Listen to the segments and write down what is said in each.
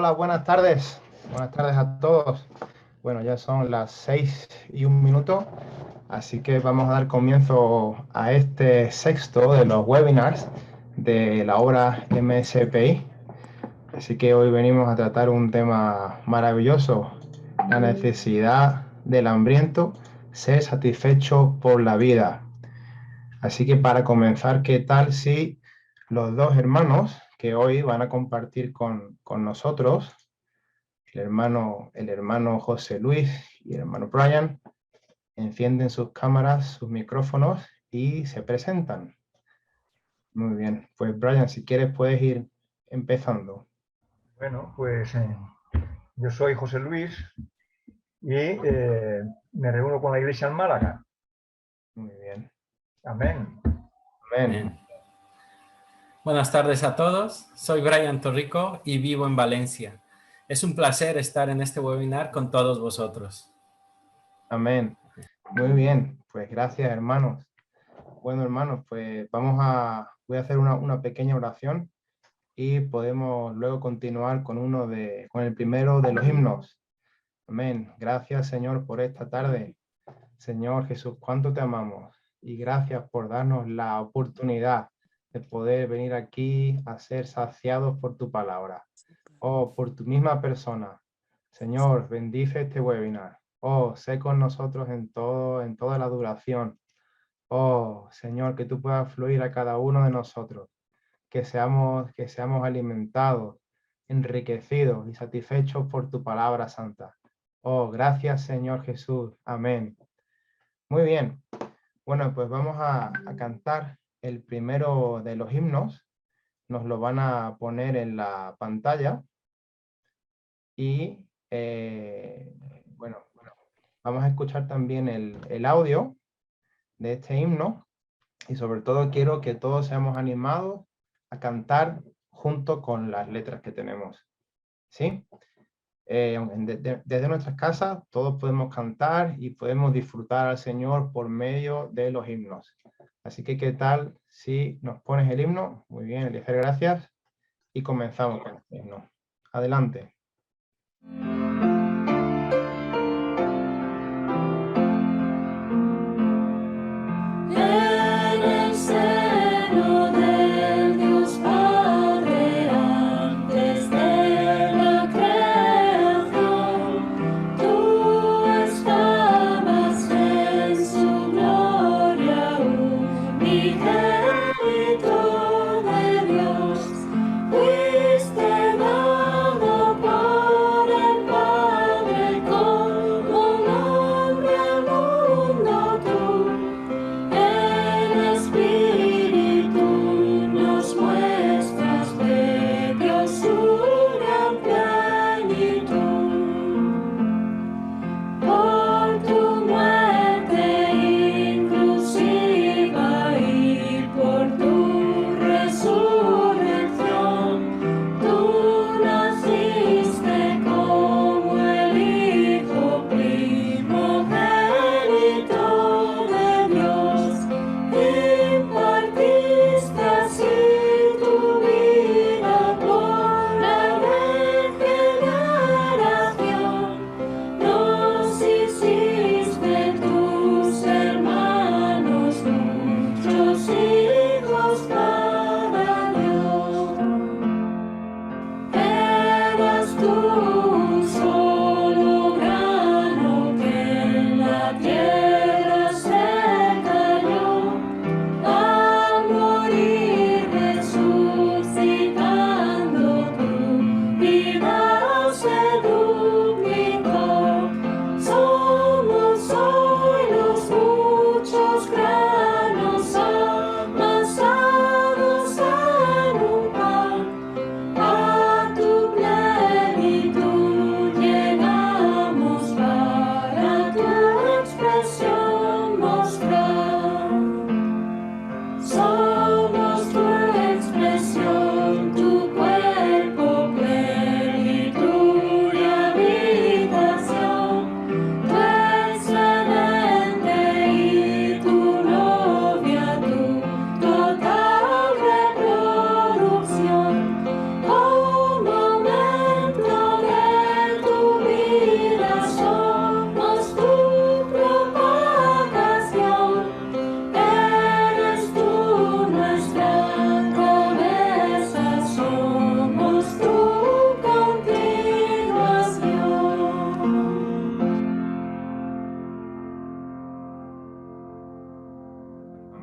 Hola, buenas tardes. Buenas tardes a todos. Bueno, ya son las 6:01, así que vamos a dar comienzo a este sexto de los webinars de la obra MSPI. Así que hoy venimos a tratar un tema maravilloso, la necesidad del hambriento ser satisfecho por la vida. Así que para comenzar, ¿qué tal si los dos hermanos que hoy van a compartir con nosotros, el hermano José Luis y el hermano Brian, encienden sus cámaras, sus micrófonos y se presentan? Muy bien, pues Brian, si quieres puedes ir empezando. Bueno, pues yo soy José Luis y me reúno con la iglesia en Málaga. Muy bien. Amén. Amén. Bien. Buenas tardes a todos. Soy Brian Torrico y vivo en Valencia. Es un placer estar en este webinar con todos vosotros. Amén. Muy bien, pues gracias hermanos. Bueno hermanos, pues voy a hacer una pequeña oración y podemos luego continuar con el primero de los himnos. Amén. Gracias Señor por esta tarde. Señor Jesús, cuánto te amamos y gracias por darnos la oportunidad de poder venir aquí a ser saciados por tu palabra. Oh, por tu misma persona. Señor, bendice este webinar. Oh, sé con nosotros en toda la duración. Oh, Señor, que tú puedas fluir a cada uno de nosotros, que seamos alimentados, enriquecidos y satisfechos por tu palabra santa. Oh, gracias Señor Jesús. Amén. Muy bien. Bueno, pues vamos a cantar el primero de los himnos. Nos lo van a poner en la pantalla. Y bueno, vamos a escuchar también el audio de este himno. Y sobre todo quiero que todos seamos animados a cantar junto con las letras que tenemos. ¿Sí? Desde nuestras casas todos podemos cantar y podemos disfrutar al Señor por medio de los himnos. Así que, ¿qué tal si nos pones el himno? Muy bien, Eliezer, gracias. Y comenzamos con el himno. Adelante. Fuiste dado por el Padre.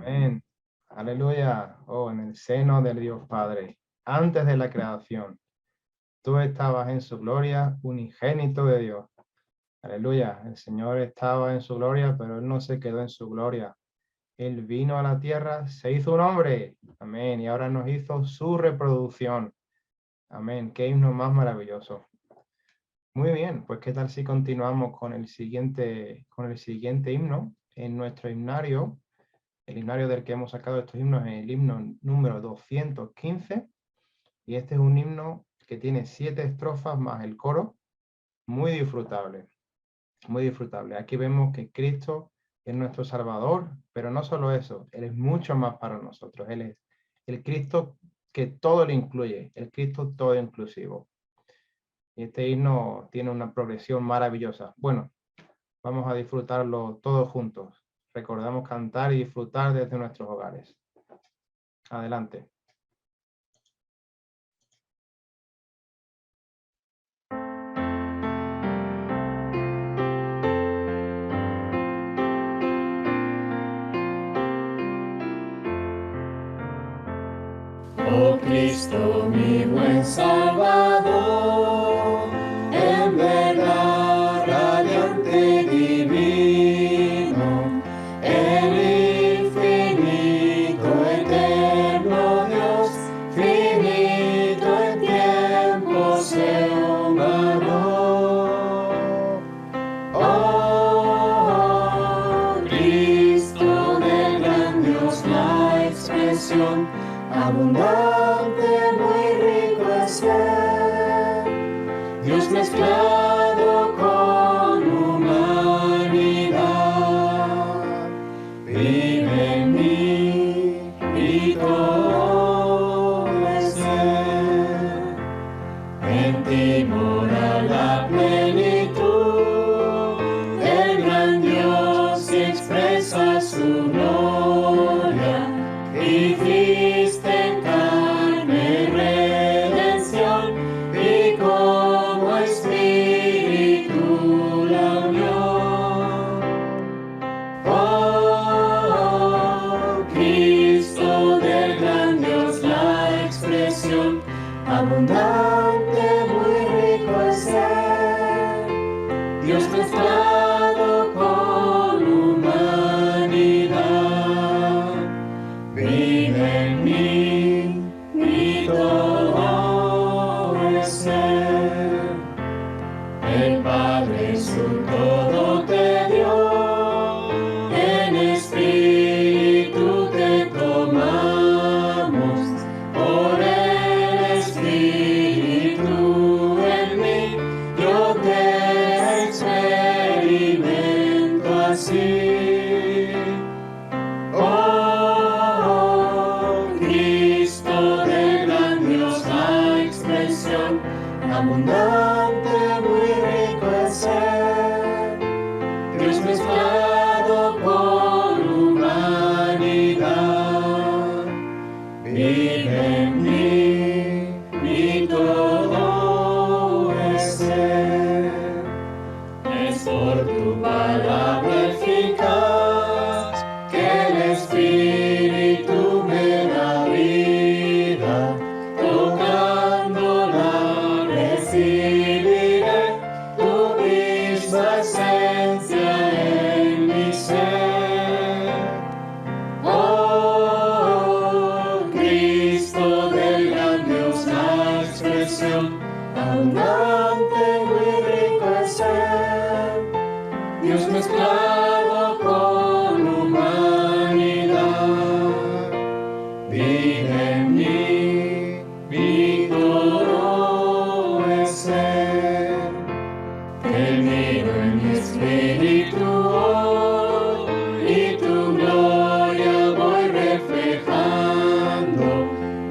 Amén. Aleluya. Oh, en el seno del Dios Padre, antes de la creación, tú estabas en su gloria, unigénito de Dios. Aleluya. El Señor estaba en su gloria, pero Él no se quedó en su gloria. Él vino a la tierra, se hizo un hombre. Amén. Y ahora nos hizo su reproducción. Amén. Qué himno más maravilloso. Muy bien, pues qué tal si continuamos con el siguiente himno en nuestro himnario. El himnario del que hemos sacado estos himnos es el himno número 215. Y este es un himno que tiene 7 estrofas más el coro. Muy disfrutable. Muy disfrutable. Aquí vemos que Cristo es nuestro Salvador, pero no solo eso, Él es mucho más para nosotros. Él es el Cristo que todo lo incluye, el Cristo todo inclusivo. Y este himno tiene una progresión maravillosa. Bueno, vamos a disfrutarlo todos juntos. Recordamos cantar y disfrutar desde nuestros hogares. Adelante. Oh Cristo, mi buen Salvador, en verdad radiante divino, el infinito eterno Dios, finito en tiempo se humanó. Oh Cristo del gran Dios, la expresión abundante, muy rico es ser, Dios mezclado con humanidad, vive en mí y todo es ser, en ti mora la plenitud, el gran Dios expresa su gloria y Cristo abundante, muy rico es ser, Dios mezclado con humanidad, vive en mí y todo es ser. El Padre su todo te dio, en espíritu te tomamos, por Espíritu en mí, yo te experimento así. Oh, Cristo del gran Dios, la expresión abundante, muy rico es ser, Dios mezclado con humanidad, vive en mí y todo es ser. Es por tu palabra eficaz que el Espíritu me da vida, tocándola recibiré tu misma esencia en mi ser. Oh, Cristo del gran Dios, la expresión abundante, muy rico es ser, Dios mezclado con humanidad, vive en mí y todo es ser. Te miro en mi espíritu hoy y tu gloria voy reflejando,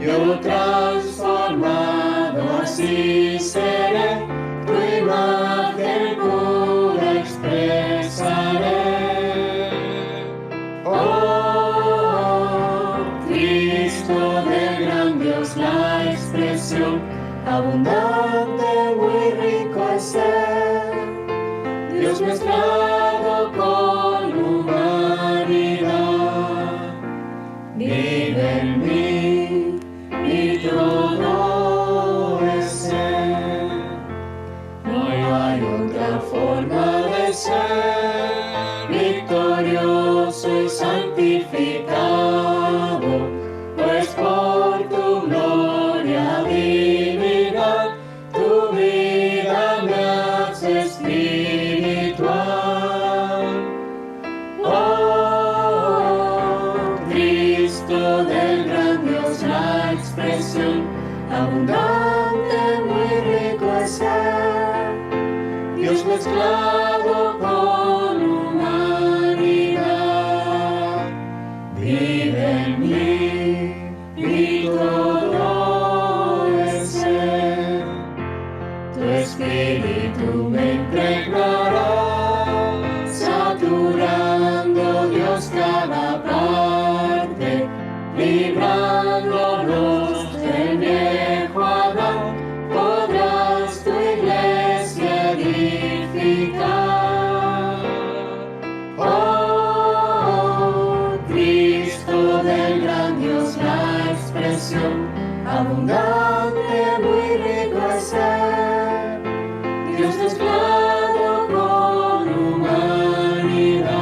yo transformado así seré, tu imagen pura expresaré. Oh, Cristo del gran Dios, la expresión abundante, muy rico es ser, Dios mezclado con humanidad, santificado, pues por tu gloria divina, tu vida me hace espiritual. Oh, Cristo del gran Dios, la expresión abundante, muy rico es ser, Dios mezclado con humanidad. Vive en mí, mi todo es ser. Tu espíritu me impregnará, saturando Dios cada parte, librándonos del viejo Adán. Podrás tu iglesia edificar. Oh, Cristo del gran Dios, la expresión abundante, muy rico es ser, Dios mezclado con humanidad.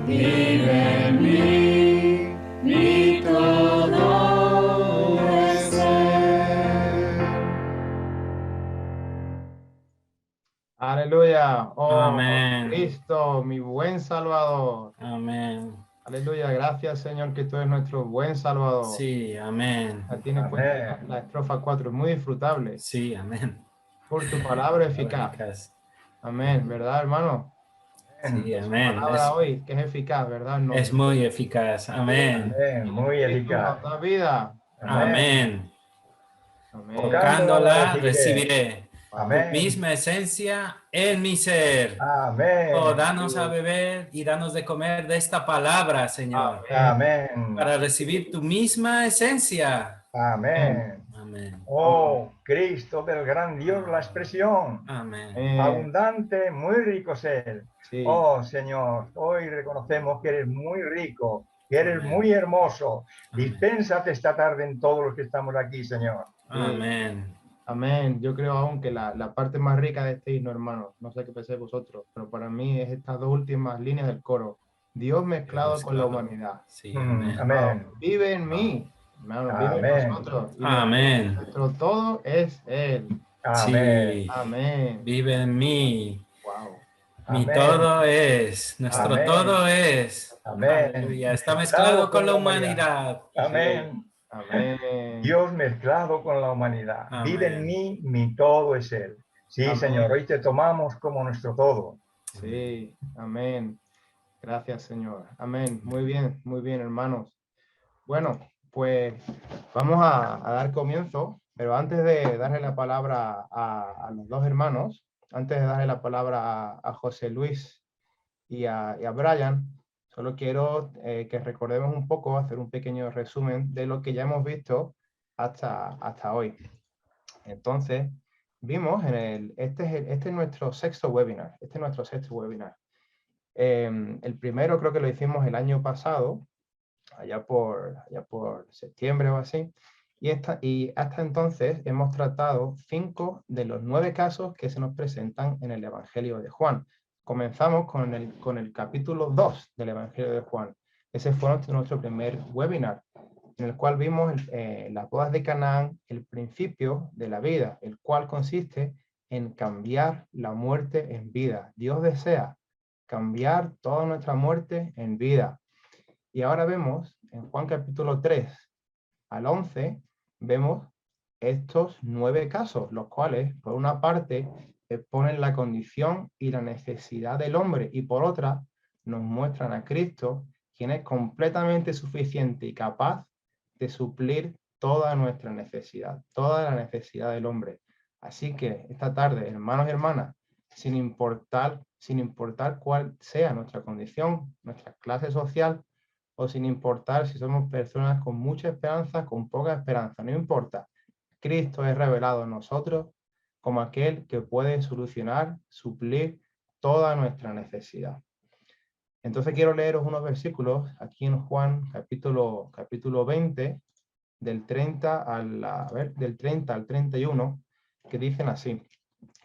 Vive en mí, mi todo es ser. Aleluya. Oh, Amén. Cristo, mi buen Salvador. Amén. Aleluya. Gracias, Señor, que tú eres nuestro buen Salvador. Sí, amén. Tiene cuenta, la estrofa 4 es muy disfrutable Sí, amén. por tu palabra eficaz. Eficaz. Amén, ¿verdad, hermano? Sí, Tu amén. palabra hoy, que es eficaz, ¿verdad? Es muy eficaz. Amén. Amén, muy eficaz. Nos da vida. Amén. Amén. Tocándola recibiré tu Amén. misma esencia en mi ser. Amén. Oh, danos a beber y danos de comer de esta palabra, Señor, Amén. para recibir tu misma esencia. Amén. Amén. Oh, Cristo del gran Dios, la expresión Amén. abundante, muy rico ser. Sí. Oh, Señor, hoy reconocemos que eres muy rico, que eres Amén. muy hermoso. Amén. Dispénsate esta tarde en todos los que estamos aquí, Señor. Amén. Amén. Yo creo aún que la parte más rica de este himno, hermano, no sé qué pensáis vosotros, pero para mí es estas dos últimas líneas del coro. Dios mezclado con la humanidad. Sí, amén. Amén. Vive en mí, hermano, vive en Amén. nosotros. Y Amén. nuestro todo es Él. Amén. Sí. Amén. Vive en mí. Wow. Mi Amén. todo es. Nuestro Amén. todo es. Amén. Aleluya. Está mezclado con la humanidad. Amén. Amén. Dios mezclado con la humanidad. Amén. Vive en mí, mi todo es Él. Sí, Amén. Señor, hoy te tomamos como nuestro todo. Sí, amén. Gracias, Señor. Amén. Muy bien, hermanos. Bueno, pues vamos a dar comienzo, pero antes de darle la palabra a los dos hermanos, antes de darle la palabra a José Luis y a Brian, solo quiero que recordemos un poco, hacer un pequeño resumen de lo que ya hemos visto hasta hoy. Entonces, vimos este es nuestro sexto webinar. El primero creo que lo hicimos el año pasado, allá por septiembre o así, y hasta entonces hemos tratado 5 de los 9 casos que se nos presentan en el Evangelio de Juan. Comenzamos con el capítulo 2 del Evangelio de Juan. Ese fue nuestro primer webinar, en el cual vimos las bodas de Canaán, el principio de la vida, el cual consiste en cambiar la muerte en vida. Dios desea cambiar toda nuestra muerte en vida. Y ahora vemos en Juan capítulo 3 al 11, vemos estos 9 casos, los cuales por una parte exponen la condición y la necesidad del hombre y por otra nos muestran a Cristo, quien es completamente suficiente y capaz de suplir toda nuestra necesidad, toda la necesidad del hombre. Así que esta tarde, hermanos y hermanas, sin importar cuál sea nuestra condición, nuestra clase social, o sin importar si somos personas con mucha esperanza, con poca esperanza, no importa. Cristo es revelado en nosotros como aquel que puede solucionar, suplir toda nuestra necesidad. Entonces quiero leeros unos versículos aquí en Juan capítulo 20, del 30 al 31, que dicen así.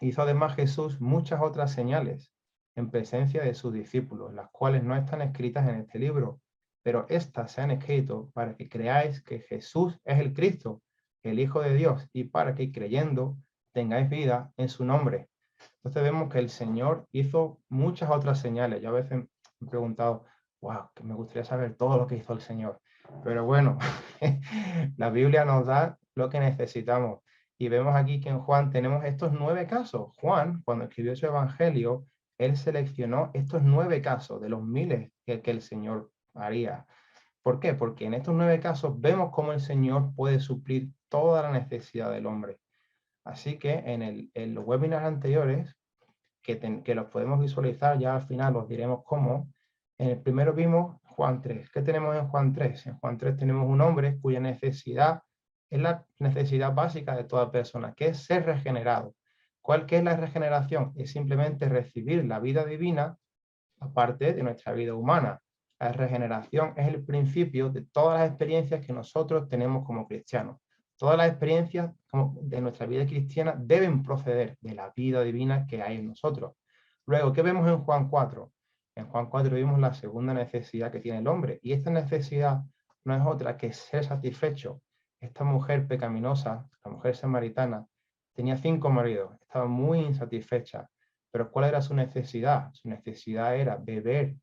Hizo además Jesús muchas otras señales, en presencia de sus discípulos, las cuales no están escritas en este libro, pero éstas se han escrito para que creáis que Jesús es el Cristo, el Hijo de Dios, y para que creyendo tengáis vida en su nombre. Entonces vemos que el Señor hizo muchas otras señales. Yo a veces me he preguntado, wow, que me gustaría saber todo lo que hizo el Señor. Pero bueno, la Biblia nos da lo que necesitamos. Y vemos aquí que en Juan tenemos estos 9 casos. Juan, cuando escribió su evangelio, él seleccionó estos 9 casos de los miles que el Señor haría. ¿Por qué? Porque en estos 9 casos vemos cómo el Señor puede suplir toda la necesidad del hombre. Así que en los webinars anteriores, que los podemos visualizar, ya al final os diremos cómo. En el primero vimos Juan 3. ¿Qué tenemos en Juan 3? En Juan 3 tenemos un hombre cuya necesidad es la necesidad básica de toda persona, que es ser regenerado. ¿Qué es la regeneración? Es simplemente recibir la vida divina aparte de nuestra vida humana. La regeneración es el principio de todas las experiencias que nosotros tenemos como cristianos. Todas las experiencias de nuestra vida cristiana deben proceder de la vida divina que hay en nosotros. Luego, ¿qué vemos en Juan 4? En Juan 4 vimos la segunda necesidad que tiene el hombre, y esta necesidad no es otra que ser satisfecho. Esta mujer pecaminosa, la mujer samaritana, tenía 5 maridos, estaba muy insatisfecha. Pero ¿cuál era su necesidad? Su necesidad era beber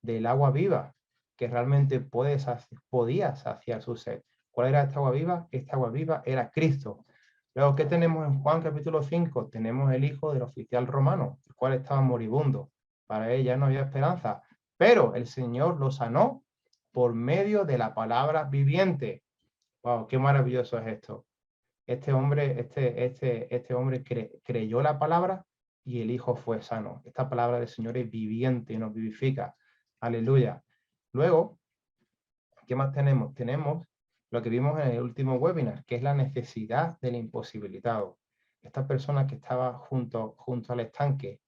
del agua viva, que realmente podía saciar su sed. ¿Cuál era esta agua viva? Esta agua viva era Cristo. Luego, ¿qué tenemos en Juan capítulo 5? Tenemos el hijo del oficial romano, el cual estaba moribundo. Para él ya no había esperanza, pero el Señor lo sanó por medio de la palabra viviente. ¡Wow! ¡Qué maravilloso es esto! Este hombre creyó la palabra y el hijo fue sano. Esta palabra del Señor es viviente y nos vivifica. Aleluya. Luego, ¿qué más tenemos? Tenemos lo que vimos en el último webinar, que es la necesidad del imposibilitado. Esta persona que estaba junto al estanque,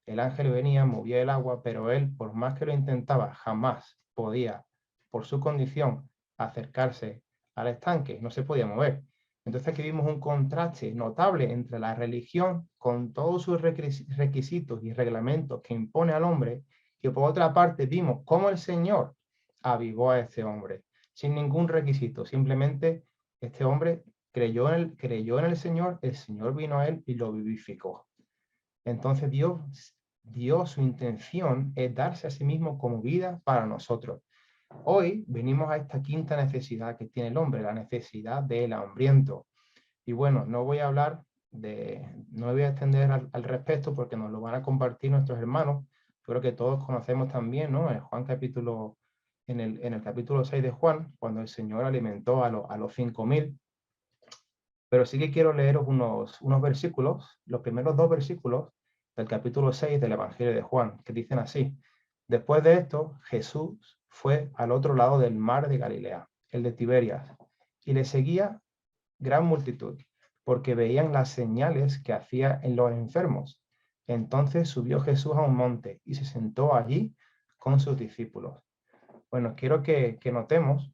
el ángel venía, movía el agua, pero él, por más que lo intentaba, jamás podía, por su condición, acercarse al estanque, no se podía mover. Entonces aquí vimos un contraste notable entre la religión, con todos sus requisitos y reglamentos que impone al hombre, y por otra parte vimos cómo el Señor avivó a este hombre, sin ningún requisito. Simplemente este hombre creyó en el Señor vino a él y lo vivificó. Entonces Dios, su intención es darse a sí mismo como vida para nosotros. Hoy venimos a esta quinta necesidad que tiene el hombre, la necesidad del hambriento. Y bueno, no voy a extender al respecto porque nos lo van a compartir nuestros hermanos. Creo que todos conocemos también, ¿no? En el capítulo 6 de Juan, cuando el Señor alimentó a los 5.000. Pero sí que quiero leeros unos versículos, los primeros 2 versículos del capítulo 6 del Evangelio de Juan, que dicen así: después de esto, Jesús fue al otro lado del mar de Galilea, el de Tiberias, y le seguía gran multitud, porque veían las señales que hacía en los enfermos. Entonces subió Jesús a un monte y se sentó allí con sus discípulos. Bueno, quiero que notemos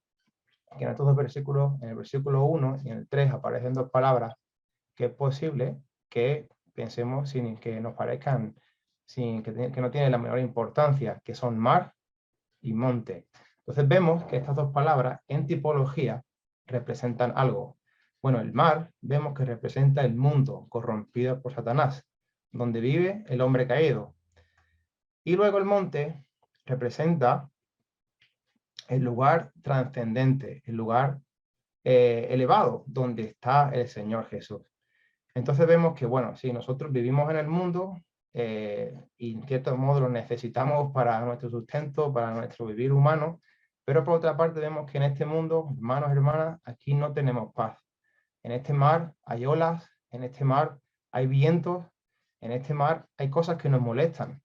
que en estos 2 versículos, en el versículo 1 y en el 3, aparecen 2 palabras que es posible que pensemos sin que nos parezcan, que no tienen la menor importancia, que son mar y monte. Entonces vemos que estas 2 palabras en tipología representan algo. Bueno, el mar vemos que representa el mundo corrompido por Satanás, donde vive el hombre caído. Y luego el monte representa el lugar trascendente, el lugar elevado, donde está el Señor Jesús. Entonces vemos que, bueno, sí, nosotros vivimos en el mundo y en cierto modo lo necesitamos para nuestro sustento, para nuestro vivir humano, pero por otra parte vemos que en este mundo, hermanos y hermanas, aquí no tenemos paz. En este mar hay olas, en este mar hay vientos, en este mar hay cosas que nos molestan.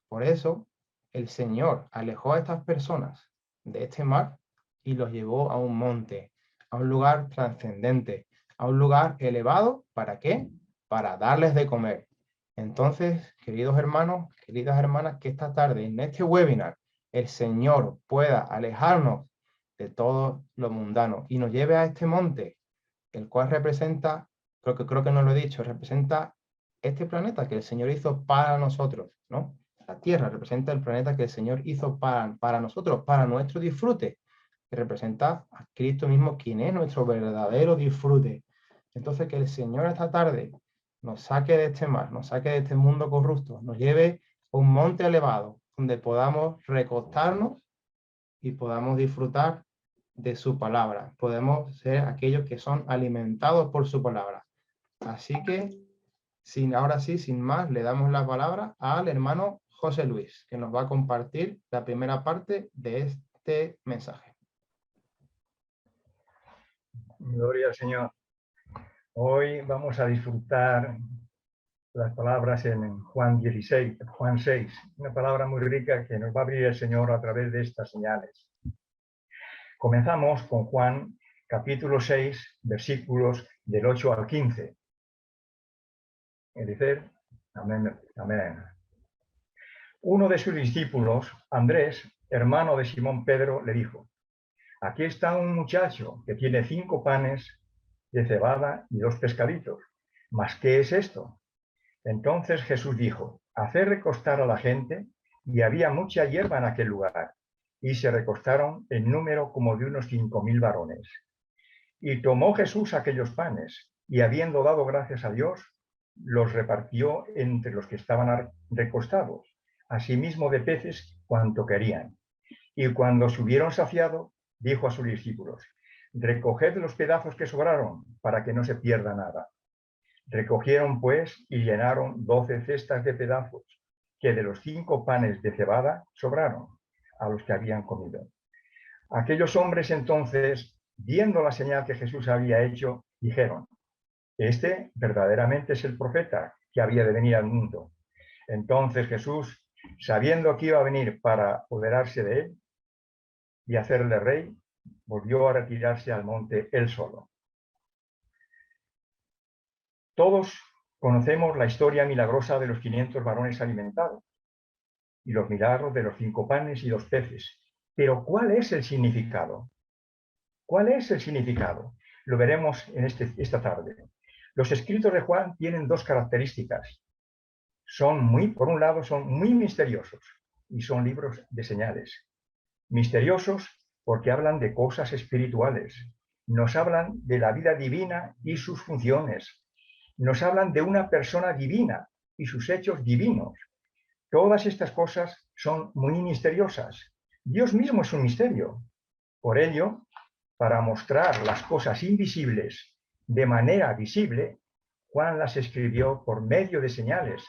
Por eso el Señor alejó a estas personas de este mar y los llevó a un monte, a un lugar trascendente, a un lugar elevado. ¿Para qué? Para darles de comer. Entonces, queridos hermanos, queridas hermanas, que esta tarde en este webinar el Señor pueda alejarnos de todo lo mundano y nos lleve a este monte, el cual representa, creo que no lo he dicho, representa este planeta que el Señor hizo para nosotros, ¿no? La Tierra representa el planeta que el Señor hizo para nosotros, para nuestro disfrute, que representa a Cristo mismo, quien es nuestro verdadero disfrute. Entonces, que el Señor esta tarde nos saque de este mar, nos saque de este mundo corrupto, nos lleve a un monte elevado, donde podamos recostarnos y podamos disfrutar de su palabra. Podemos ser aquellos que son alimentados por su palabra. Así que, ahora sí, sin más, le damos la palabra al hermano José Luis, que nos va a compartir la primera parte de este mensaje. Gloria al Señor. Hoy vamos a disfrutar las palabras en Juan 16, Juan 6, una palabra muy rica que nos va a abrir el Señor a través de estas señales. Comenzamos con Juan capítulo 6, versículos del 8 al 15. Es decir, amén, amén. Uno de sus discípulos, Andrés, hermano de Simón Pedro, le dijo: aquí está un muchacho que tiene 5 panes de cebada y 2 pescaditos. ¿Mas qué es esto? Entonces Jesús dijo: haced recostar a la gente, y había mucha hierba en aquel lugar, y se recostaron en número como de unos 5.000 varones. Y tomó Jesús aquellos panes, y habiendo dado gracias a Dios, los repartió entre los que estaban recostados, asimismo de peces cuanto querían. Y cuando se hubieron saciado, dijo a sus discípulos: recoged los pedazos que sobraron, para que no se pierda nada. Recogieron pues y llenaron 12 cestas de pedazos, que de los 5 panes de cebada sobraron, a los que habían comido. Aquellos hombres entonces, viendo la señal que Jesús había hecho, dijeron: este verdaderamente es el profeta que había de venir al mundo. Entonces Jesús, sabiendo que iba a venir para apoderarse de él y hacerle rey, volvió a retirarse al monte él solo. Todos conocemos la historia milagrosa de los 500 varones alimentados y los milagros de los 5 panes y 2 peces. Pero ¿cuál es el significado? ¿Cuál es el significado? Lo veremos en esta tarde. Los escritos de Juan tienen 2 características. Por un lado, son muy misteriosos y son libros de señales. Misteriosos porque hablan de cosas espirituales. Nos hablan de la vida divina y sus funciones. Nos hablan de una persona divina y sus hechos divinos. Todas estas cosas son muy misteriosas. Dios mismo es un misterio. Por ello, para mostrar las cosas invisibles de manera visible, Juan las escribió por medio de señales,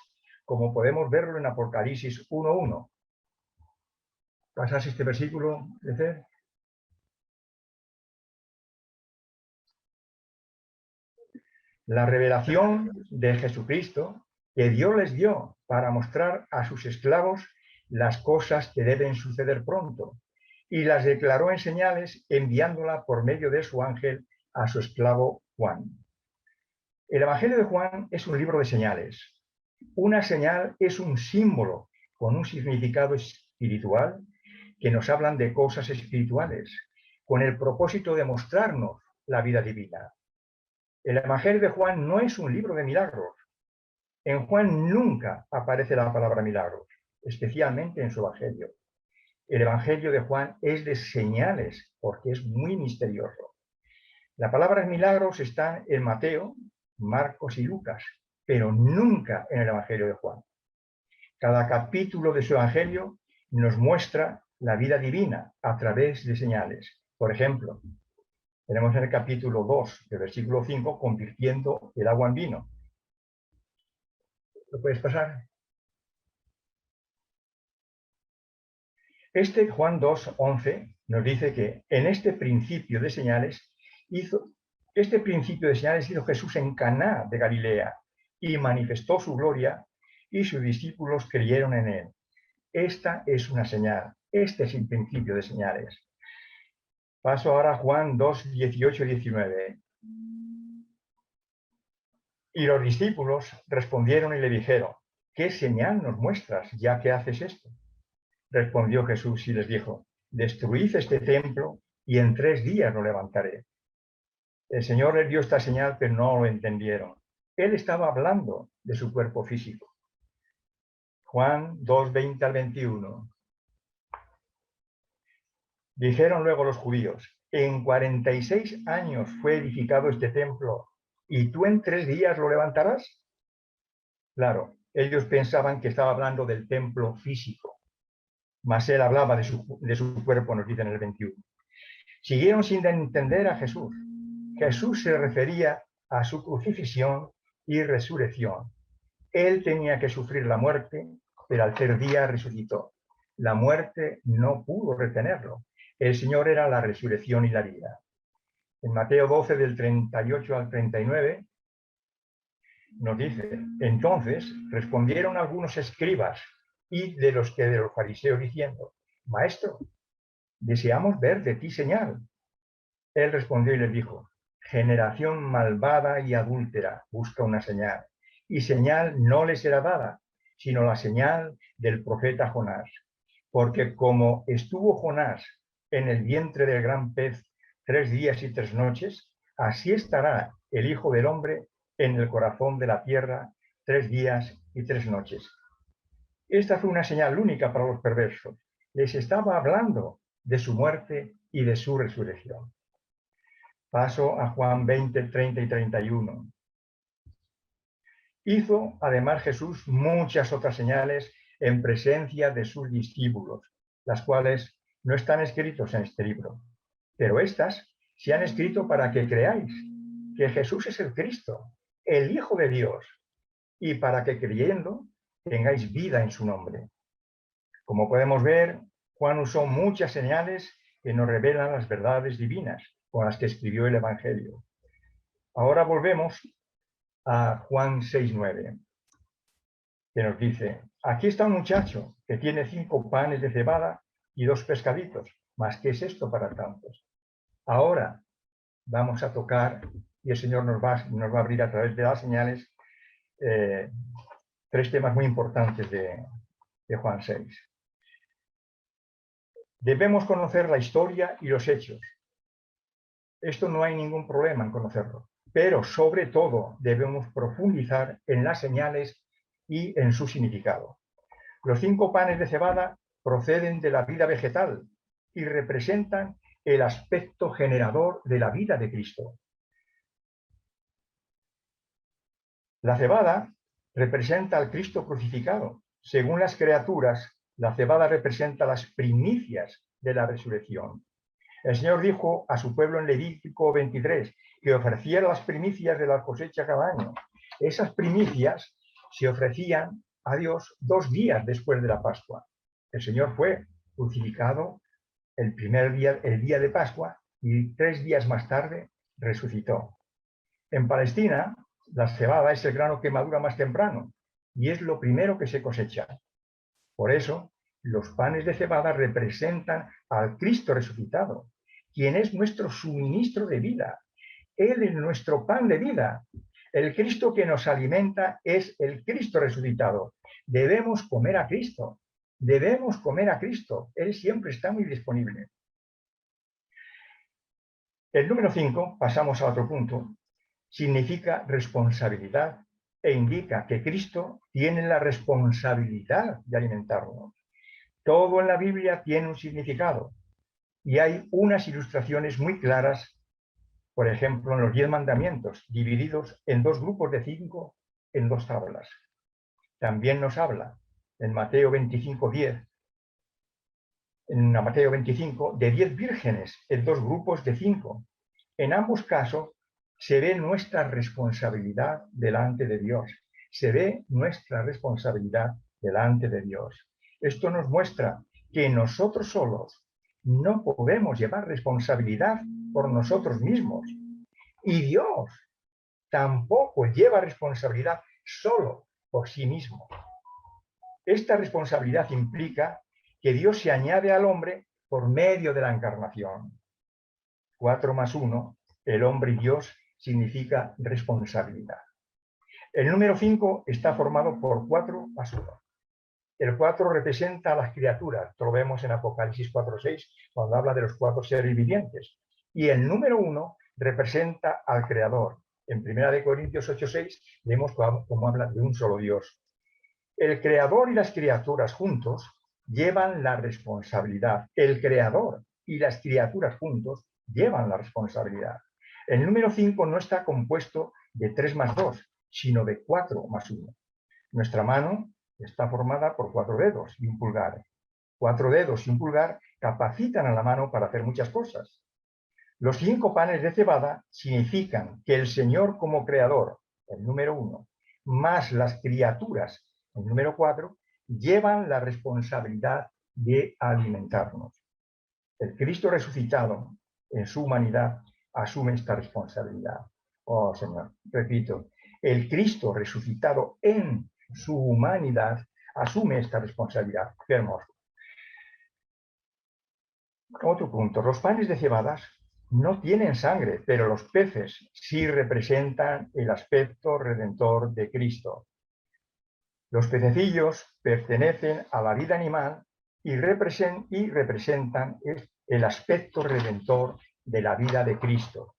como podemos verlo en Apocalipsis 1:1. ¿Pasas este versículo, Lecer? La revelación de Jesucristo que Dios les dio para mostrar a sus esclavos las cosas que deben suceder pronto, y las declaró en señales enviándola por medio de su ángel a su esclavo Juan. El Evangelio de Juan es un libro de señales. Una señal es un símbolo con un significado espiritual que nos hablan de cosas espirituales, con el propósito de mostrarnos la vida divina. El Evangelio de Juan no es un libro de milagros. En Juan nunca aparece la palabra milagros, especialmente en su Evangelio. El Evangelio de Juan es de señales porque es muy misterioso. Las palabras milagros están en Mateo, Marcos y Lucas, pero nunca en el Evangelio de Juan. Cada capítulo de su Evangelio nos muestra la vida divina a través de señales. Por ejemplo, tenemos en el capítulo 2, del versículo 5, convirtiendo el agua en vino. ¿Lo puedes pasar? Juan 2:11 nos dice que en este principio de señales hizo Jesús en Caná de Galilea y manifestó su gloria y sus discípulos creyeron en él. Esta es una señal. Este es el principio de señales. Paso ahora a Juan 2:18-19. Y los discípulos respondieron y le dijeron: ¿qué señal nos muestras ya que haces esto? Respondió Jesús y les dijo: destruid este templo y en 3 días lo levantaré. El Señor les dio esta señal, pero no lo entendieron. Él estaba hablando de su cuerpo físico. Juan 2, 20 al 21. Dijeron luego los judíos: en 46 años fue edificado este templo, ¿y tú en 3 días lo levantarás? Claro, ellos pensaban que estaba hablando del templo físico, mas él hablaba de su cuerpo, nos dice en el 21. Siguieron sin entender a Jesús. Jesús se refería a su crucifixión y resurrección. Él tenía que sufrir la muerte, pero al 3 días resucitó. La muerte no pudo retenerlo. El Señor era la resurrección y la vida. En Mateo 12, del 38 al 39, nos dice: entonces respondieron algunos escribas y de los fariseos diciendo: Maestro, deseamos ver de ti señal. Él respondió y les dijo: generación malvada y adúltera busca una señal, y señal no le será dada, sino la señal del profeta Jonás. Porque como estuvo Jonás en el vientre del gran pez 3 días y 3 noches, así estará el Hijo del Hombre en el corazón de la tierra 3 días y 3 noches. Esta fue una señal única para los perversos. Les estaba hablando de su muerte y de su resurrección. Paso a Juan 20, 30 y 31. Hizo además Jesús muchas otras señales en presencia de sus discípulos, las cuales no están escritos en este libro. Pero estas se han escrito para que creáis que Jesús es el Cristo, el Hijo de Dios, y para que creyendo tengáis vida en su nombre. Como podemos ver, Juan usó muchas señales que nos revelan las verdades divinas con las que escribió el Evangelio. Ahora volvemos a Juan 6:9, que nos dice: aquí está un muchacho que tiene 5 panes de cebada y 2 pescaditos, mas ¿qué es esto para tantos? Ahora vamos a tocar, y el Señor nos va a abrir a través de las señales 3 temas muy importantes de Juan 6. Debemos conocer la historia y los hechos. Esto no hay ningún problema en conocerlo, pero sobre todo debemos profundizar en las señales y en su significado. Los 5 panes de cebada proceden de la vida vegetal y representan el aspecto generador de la vida de Cristo. La cebada representa al Cristo crucificado. Según las criaturas, la cebada representa las primicias de la resurrección. El Señor dijo a su pueblo en Levítico 23 que ofreciera las primicias de la cosecha cada año. Esas primicias se ofrecían a Dios 2 días después de la Pascua. El Señor fue crucificado el día de Pascua, y 3 días más tarde resucitó. En Palestina, la cebada es el grano que madura más temprano y es lo primero que se cosecha. Por eso, los panes de cebada representan al Cristo resucitado, quien es nuestro suministro de vida. Él es nuestro pan de vida. El Cristo que nos alimenta es el Cristo resucitado. Debemos comer a Cristo. Debemos comer a Cristo. Él siempre está muy disponible. El número 5, pasamos a otro punto, significa responsabilidad e indica que Cristo tiene la responsabilidad de alimentarnos. Todo en la Biblia tiene un significado y hay unas ilustraciones muy claras, por ejemplo, en los 10 mandamientos, divididos en 2 grupos de 5 en 2 tablas. También nos habla en Mateo 25:10, en Mateo 25, de 10 vírgenes en 2 grupos de 5. En ambos casos se ve nuestra responsabilidad delante de Dios. Se ve nuestra responsabilidad delante de Dios. Esto nos muestra que nosotros solos no podemos llevar responsabilidad por nosotros mismos. Y Dios tampoco lleva responsabilidad solo por sí mismo. Esta responsabilidad implica que Dios se añade al hombre por medio de la encarnación. 4 más 1, el hombre y Dios, significa responsabilidad. El número 5 está formado por 4 más 1. El 4 representa a las criaturas, esto lo vemos en Apocalipsis 4:6, cuando habla de los 4 seres vivientes. Y el número 1 representa al Creador. En 1 Corintios 8:6 vemos cómo habla de un solo Dios. El creador y las criaturas juntos llevan la responsabilidad. El creador y las criaturas juntos llevan la responsabilidad. El número 5 no está compuesto de 3 más 2, sino de 4 más 1. Nuestra mano está formada por 4 dedos y un pulgar. 4 dedos y un pulgar capacitan a la mano para hacer muchas cosas. Los 5 panes de cebada significan que el Señor como creador, el número 1, más las criaturas, el número 4, llevan la responsabilidad de alimentarnos. El Cristo resucitado en su humanidad asume esta responsabilidad. Oh Señor, repito, el Cristo resucitado en su humanidad asume esta responsabilidad. Qué hermoso. Otro punto, los panes de cebadas no tienen sangre, pero los peces sí representan el aspecto redentor de Cristo. Los pececillos pertenecen a la vida animal y representan el aspecto redentor de la vida de Cristo.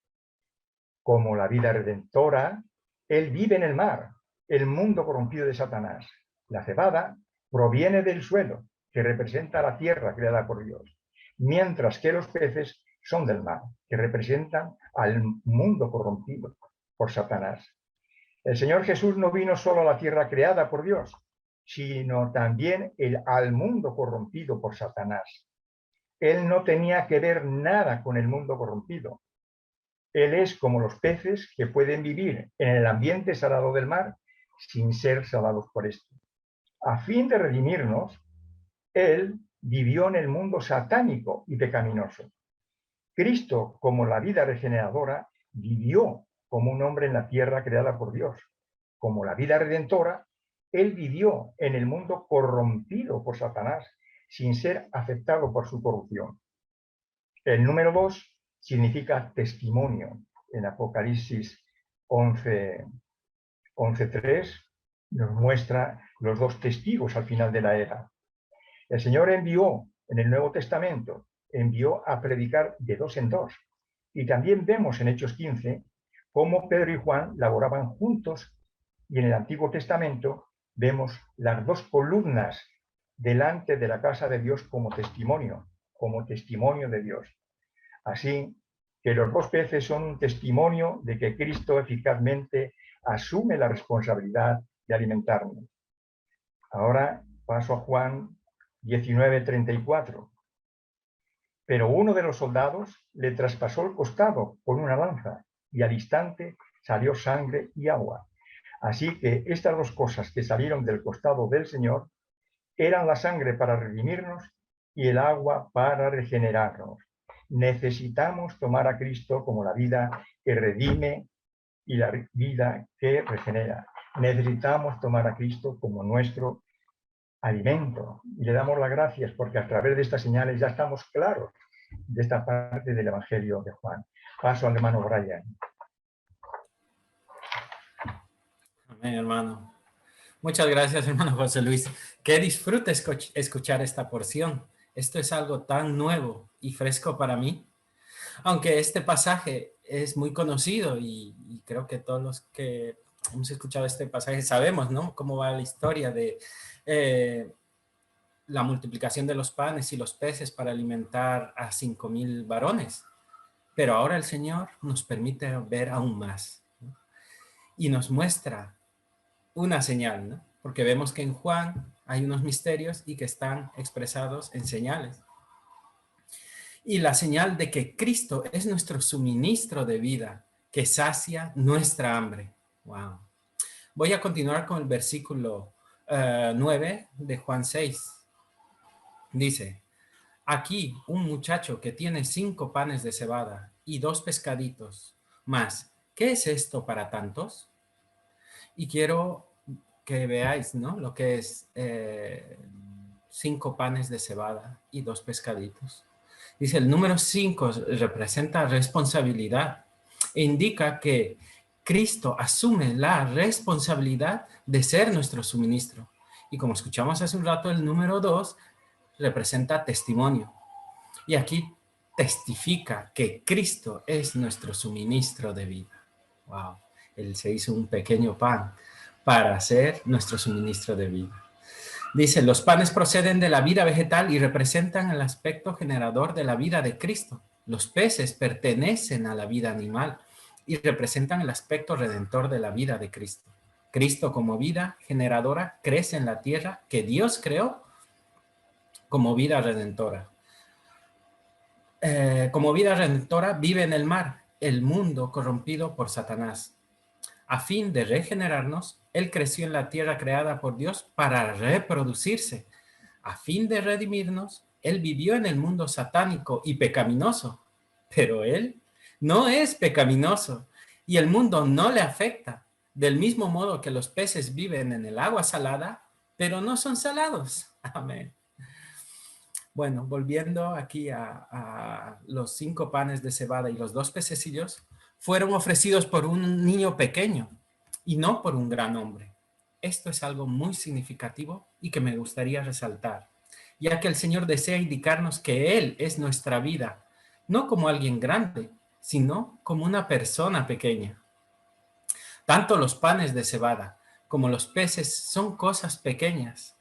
Como la vida redentora, Él vive en el mar, el mundo corrompido de Satanás. La cebada proviene del suelo, que representa la tierra creada por Dios, mientras que los peces son del mar, que representan al mundo corrompido por Satanás. El Señor Jesús no vino solo a la tierra creada por Dios, sino también al mundo corrompido por Satanás. Él no tenía que ver nada con el mundo corrompido. Él es como los peces que pueden vivir en el ambiente salado del mar sin ser salados por esto. A fin de redimirnos, Él vivió en el mundo satánico y pecaminoso. Cristo, como la vida regeneradora, vivió como un hombre en la tierra creada por Dios. Como la vida redentora, Él vivió en el mundo corrompido por Satanás, sin ser afectado por su corrupción. El número 2 significa testimonio. En Apocalipsis 11:3 nos muestra los 2 testigos al final de la era. El Señor envió en el Nuevo Testamento, envió a predicar de 2 en 2. Y también vemos en Hechos 15 cómo Pedro y Juan laboraban juntos, y en el Antiguo Testamento vemos las 2 columnas delante de la casa de Dios como testimonio de Dios. Así que los 2 peces son un testimonio de que Cristo eficazmente asume la responsabilidad de alimentarnos. Ahora paso a Juan 19:34. Pero uno de los soldados le traspasó el costado con una lanza y al instante salió sangre y agua. Así que estas 2 cosas que salieron del costado del Señor eran la sangre para redimirnos y el agua para regenerarnos. Necesitamos tomar a Cristo como la vida que redime y la vida que regenera. Necesitamos tomar a Cristo como nuestro alimento. Y le damos las gracias porque a través de estas señales ya estamos claros de esta parte del Evangelio de Juan. Paso al hermano Brian. Amén, hermano. Muchas gracias, hermano José Luis. Qué disfrute escuchar esta porción. Esto es algo tan nuevo y fresco para mí. Aunque este pasaje es muy conocido y creo que todos los que hemos escuchado este pasaje sabemos, ¿no?, cómo va la historia de la multiplicación de los panes y los peces para alimentar a 5,000 varones. Pero ahora el Señor nos permite ver aún más, ¿no?, y nos muestra una señal, ¿no?, porque vemos que en Juan hay unos misterios y que están expresados en señales. Y la señal de que Cristo es nuestro suministro de vida, que sacia nuestra hambre. Wow. Voy a continuar con el versículo 9 de Juan 6. Dice, aquí un muchacho que tiene 5 panes de cebada y 2 pescaditos. Más, ¿qué es esto para tantos? Y quiero que veáis, ¿no?, lo que es 5 panes de cebada y 2 pescaditos. Dice, el número 5 representa responsabilidad e indica que Cristo asume la responsabilidad de ser nuestro suministro. Y como escuchamos hace un rato, el número 2 representa testimonio. Y aquí testifica que Cristo es nuestro suministro de vida. Wow. Él se hizo un pequeño pan para ser nuestro suministro de vida. Dice, los panes proceden de la vida vegetal y representan el aspecto generador de la vida de Cristo. Los peces pertenecen a la vida animal y representan el aspecto redentor de la vida de Cristo. Cristo como vida generadora crece en la tierra que Dios creó como vida redentora. Como vida redentora vive en el mar, el mundo corrompido por Satanás. A fin de regenerarnos, Él creció en la tierra creada por Dios para reproducirse. A fin de redimirnos, Él vivió en el mundo satánico y pecaminoso, pero Él no es pecaminoso y el mundo no le afecta, del mismo modo que los peces viven en el agua salada, pero no son salados. Amén. Bueno, volviendo aquí a los 5 panes de cebada y los 2 pececillos, fueron ofrecidos por un niño pequeño y no por un gran hombre. Esto es algo muy significativo y que me gustaría resaltar, ya que el Señor desea indicarnos que Él es nuestra vida, no como alguien grande, sino como una persona pequeña. Tanto los panes de cebada como los peces son cosas pequeñas,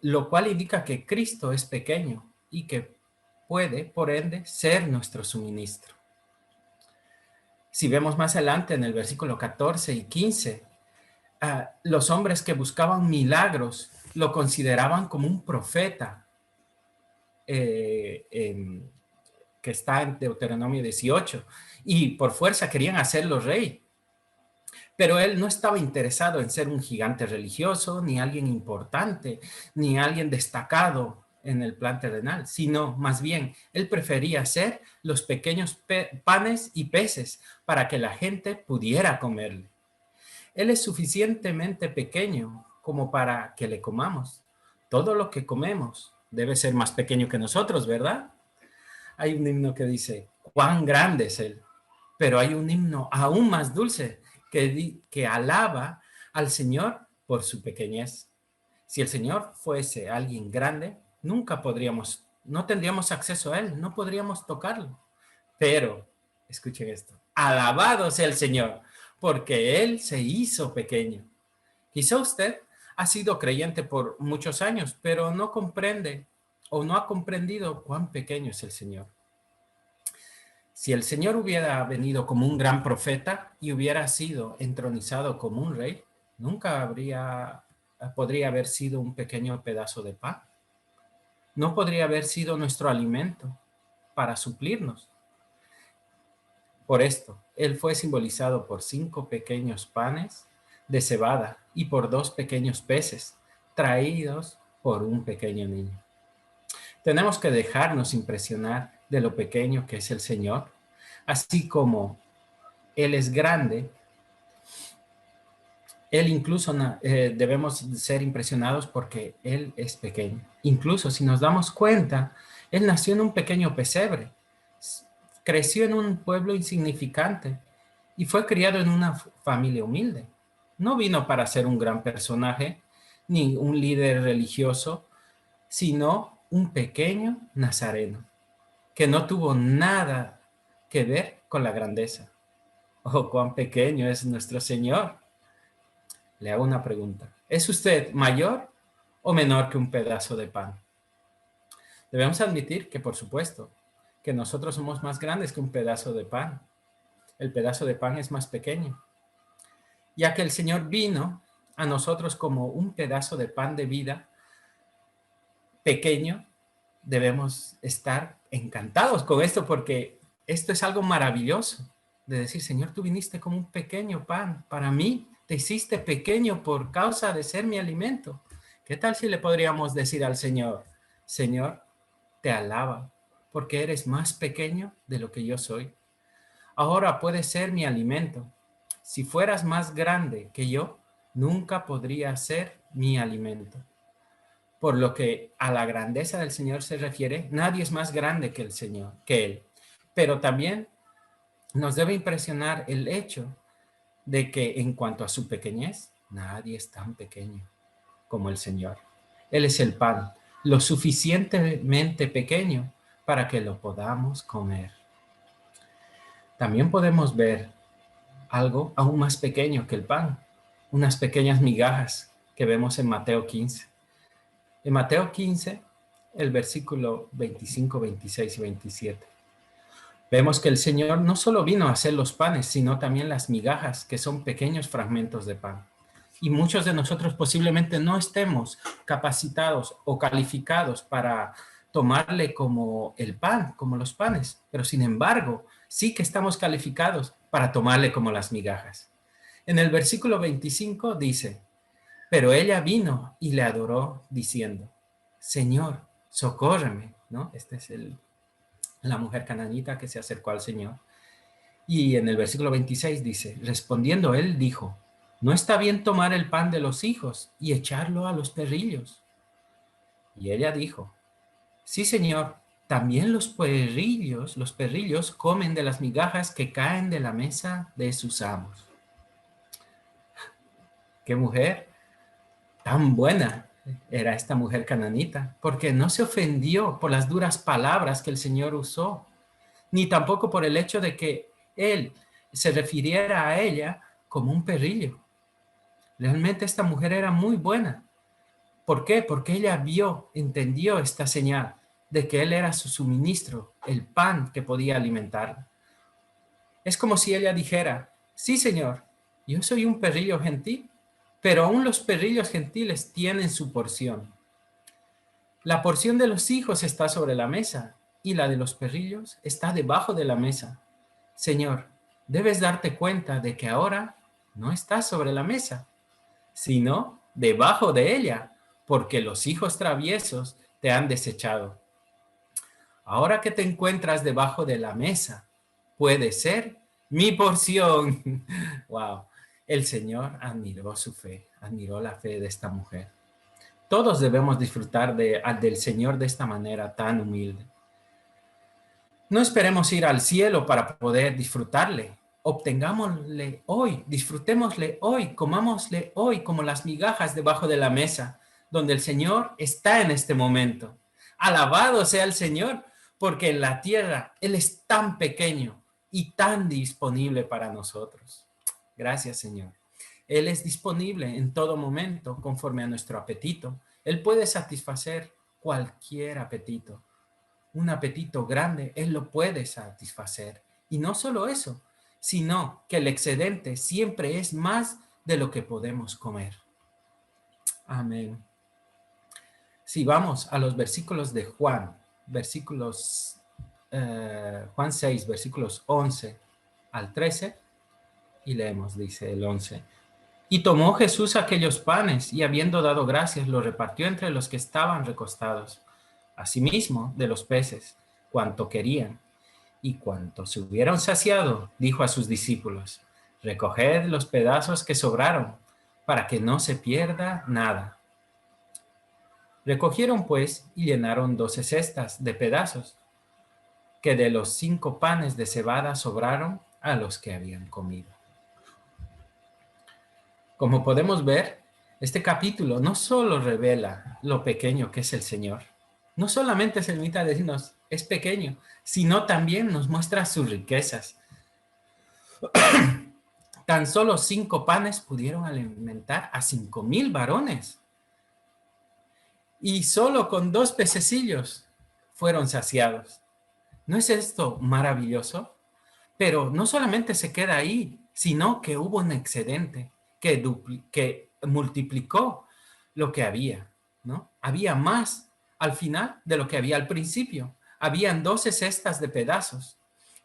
lo cual indica que Cristo es pequeño y que puede, por ende, ser nuestro suministro. Si vemos más adelante en el versículo 14 y 15, los hombres que buscaban milagros lo consideraban como un profeta, que está en Deuteronomio 18, y por fuerza querían hacerlo rey. Pero él no estaba interesado en ser un gigante religioso, ni alguien importante, ni alguien destacado en el plan terrenal, sino más bien, él prefería ser los pequeños panes y peces para que la gente pudiera comerle. Él es suficientemente pequeño como para que le comamos. Todo lo que comemos debe ser más pequeño que nosotros, ¿verdad? Hay un himno que dice, cuán grande es él, pero hay un himno aún más dulce que alaba al Señor por su pequeñez. Si el Señor fuese alguien grande, no tendríamos acceso a Él, no podríamos tocarlo. Pero, escuchen esto, alabado sea el Señor, porque Él se hizo pequeño. Quizá usted ha sido creyente por muchos años, pero no comprende o no ha comprendido cuán pequeño es el Señor. Si el Señor hubiera venido como un gran profeta y hubiera sido entronizado como un rey, nunca podría haber sido un pequeño pedazo de pan. No podría haber sido nuestro alimento para suplirnos. Por esto, Él fue simbolizado por 5 pequeños panes de cebada y por 2 pequeños peces, traídos por un pequeño niño. Tenemos que dejarnos impresionar de lo pequeño que es el Señor, así como Él es grande. Él incluso debemos ser impresionados porque Él es pequeño. Incluso si nos damos cuenta, Él nació en un pequeño pesebre, creció en un pueblo insignificante y fue criado en una familia humilde. No vino para ser un gran personaje ni un líder religioso, sino un pequeño nazareno que no tuvo nada que ver con la grandeza. Oh, cuán pequeño es nuestro Señor. Le hago una pregunta. ¿Es usted mayor o menor que un pedazo de pan? Debemos admitir que, por supuesto, que nosotros somos más grandes que un pedazo de pan. El pedazo de pan es más pequeño, ya que el Señor vino a nosotros como un pedazo de pan de vida pequeño. Debemos estar encantados con esto porque esto es algo maravilloso de decir, Señor, tú viniste como un pequeño pan para mí, te hiciste pequeño por causa de ser mi alimento. ¿Qué tal si le podríamos decir al Señor, Señor, te alabo porque eres más pequeño de lo que yo soy? Ahora puedes ser mi alimento. Si fueras más grande que yo, nunca podría ser mi alimento. Por lo que a la grandeza del Señor se refiere, nadie es más grande que el Señor, que Él. Pero también nos debe impresionar el hecho de que en cuanto a su pequeñez, nadie es tan pequeño como el Señor. Él es el pan, lo suficientemente pequeño para que lo podamos comer. También podemos ver algo aún más pequeño que el pan, unas pequeñas migajas que vemos en Mateo 15. En Mateo 15, el versículo 25, 26 y 27. Vemos que el Señor no solo vino a hacer los panes, sino también las migajas, que son pequeños fragmentos de pan. Y muchos de nosotros posiblemente no estemos capacitados o calificados para tomarle como el pan, como los panes, pero sin embargo, sí que estamos calificados para tomarle como las migajas. En el versículo 25 dice, pero ella vino y le adoró diciendo, Señor, socórreme, ¿no? Esta es la mujer cananita que se acercó al Señor. Y en el versículo 26 dice, respondiendo él dijo, no está bien tomar el pan de los hijos y echarlo a los perrillos. Y ella dijo, sí, Señor, también los perrillos comen de las migajas que caen de la mesa de sus amos. ¡Qué mujer tan buena era esta mujer cananita! Porque no se ofendió por las duras palabras que el Señor usó, ni tampoco por el hecho de que él se refiriera a ella como un perrillo. Realmente esta mujer era muy buena. ¿Por qué? Porque ella entendió esta señal de que él era su suministro, el pan que podía alimentarla. Es como si ella dijera, sí, Señor, yo soy un perrillo gentil, pero aún los perrillos gentiles tienen su porción. La porción de los hijos está sobre la mesa y la de los perrillos está debajo de la mesa. Señor, debes darte cuenta de que ahora no estás sobre la mesa, sino debajo de ella, porque los hijos traviesos te han desechado. Ahora que te encuentras debajo de la mesa, puede ser mi porción. Wow. El Señor admiró su fe, admiró la fe de esta mujer. Todos debemos disfrutar del Señor de esta manera tan humilde. No esperemos ir al cielo para poder disfrutarle. Obtengámosle hoy, disfrutémosle hoy, comámosle hoy como las migajas debajo de la mesa, donde el Señor está en este momento. Alabado sea el Señor, porque en la tierra Él es tan pequeño y tan disponible para nosotros. Gracias, Señor. Él es disponible en todo momento conforme a nuestro apetito. Él puede satisfacer cualquier apetito. Un apetito grande, Él lo puede satisfacer. Y no solo eso, sino que el excedente siempre es más de lo que podemos comer. Amén. Si vamos a los versículos de Juan, Juan 6, versículos 11 al 13, y leemos, dice el 11. Y tomó Jesús aquellos panes, y habiendo dado gracias, los repartió entre los que estaban recostados. Asimismo, de los peces, cuanto querían. Y cuanto se hubieron saciado, dijo a sus discípulos, recoged los pedazos que sobraron, para que no se pierda nada. Recogieron pues y llenaron 12 cestas de pedazos, que de los 5 panes de cebada sobraron a los que habían comido. Como podemos ver, este capítulo no solo revela lo pequeño que es el Señor, no solamente se limita a decirnos es pequeño, sino también nos muestra sus riquezas. Tan solo 5 panes pudieron alimentar a 5,000 varones. Y solo con 2 pececillos fueron saciados. ¿No es esto maravilloso? Pero no solamente se queda ahí, sino que hubo un excedente que multiplicó lo que había, ¿no? Había más al final de lo que había al principio. Habían 12 cestas de pedazos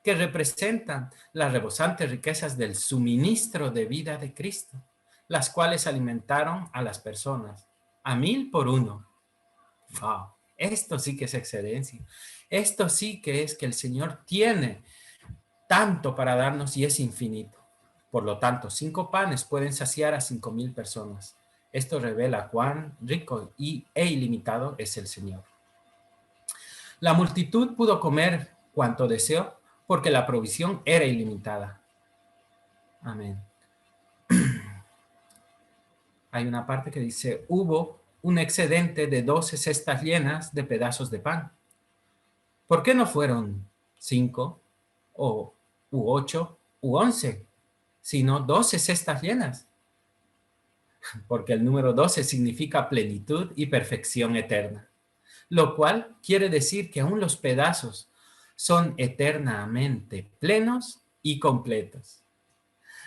que representan las rebosantes riquezas del suministro de vida de Cristo, las cuales alimentaron a las personas, a 1,000 por uno. ¡Wow! Esto sí que es excedencia. Esto sí que es que el Señor tiene tanto para darnos y es infinito. Por lo tanto, 5 panes pueden saciar a 5,000 personas. Esto revela cuán rico e ilimitado es el Señor. La multitud pudo comer cuanto deseó porque la provisión era ilimitada. Amén. Hay una parte que dice, hubo un excedente de 12 cestas llenas de pedazos de pan. ¿Por qué no fueron 5 u 8 u 11, sino 12 cestas llenas? porque el número 12 significa plenitud y perfección eterna, lo cual quiere decir que aún los pedazos son eternamente plenos y completos.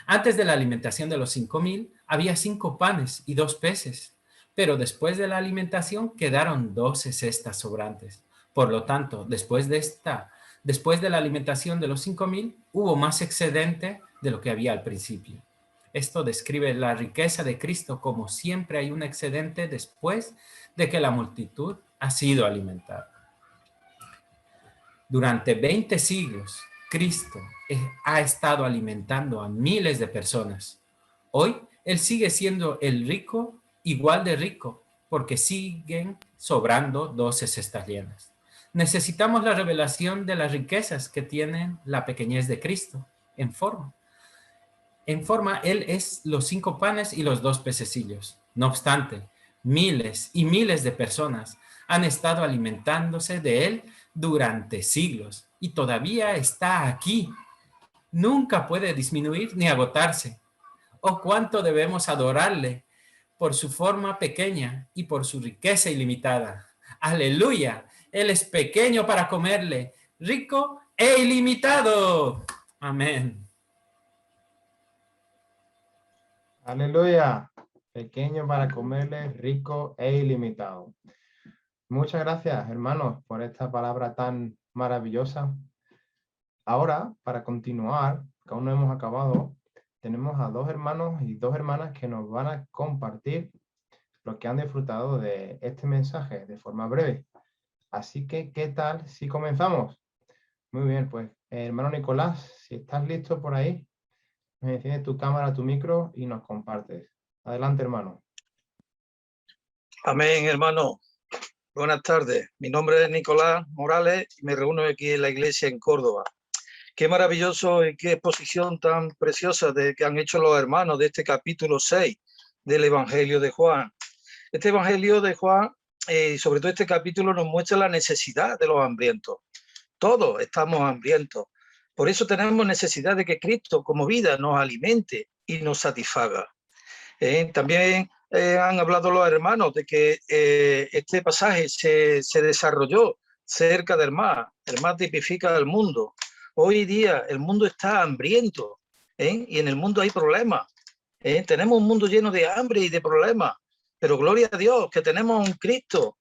Antes de la alimentación de los 5,000, había 5 panes y 2 peces, pero después de la alimentación quedaron 12 cestas sobrantes. Por lo tanto, después de la alimentación de los 5,000, hubo más excedente de lo que había al principio. Esto describe la riqueza de Cristo, como siempre hay un excedente después de que la multitud ha sido alimentada. Durante 20 siglos, Cristo ha estado alimentando a miles de personas. Hoy, Él sigue siendo el rico, igual de rico, porque siguen sobrando 12 cestas llenas. Necesitamos la revelación de las riquezas que tiene la pequeñez de Cristo en forma. Él es los 5 panes y los 2 pececillos. No obstante, miles y miles de personas han estado alimentándose de Él durante siglos y todavía está aquí. Nunca puede disminuir ni agotarse. Oh, cuánto debemos adorarle por su forma pequeña y por su riqueza ilimitada. Aleluya, Él es pequeño para comerle, rico e ilimitado. Amén. Aleluya. Pequeño para comerle, rico e ilimitado. Muchas gracias, hermanos, por esta palabra tan maravillosa. Ahora, para continuar, que aún no hemos acabado, tenemos a 2 hermanos y 2 hermanas que nos van a compartir lo que han disfrutado de este mensaje de forma breve. Así que, ¿qué tal si comenzamos? Muy bien, pues, hermano Nicolás, si estás listo por ahí, me enciendes tu cámara, tu micro y nos compartes. Adelante, hermano. Amén, hermano. Buenas tardes. Mi nombre es Nicolás Morales y me reúno aquí en la iglesia en Córdoba. Qué maravilloso y qué exposición tan preciosa que han hecho los hermanos de este capítulo 6 del Evangelio de Juan. Este Evangelio de Juan, y sobre todo este capítulo, nos muestra la necesidad de los hambrientos. Todos estamos hambrientos. Por eso tenemos necesidad de que Cristo, como vida, nos alimente y nos satisfaga. También han hablado los hermanos de que este pasaje se desarrolló cerca del mar. El mar tipifica el mundo. Hoy día el mundo está hambriento, y en el mundo hay problemas. Tenemos un mundo lleno de hambre y de problemas, pero gloria a Dios que tenemos un Cristo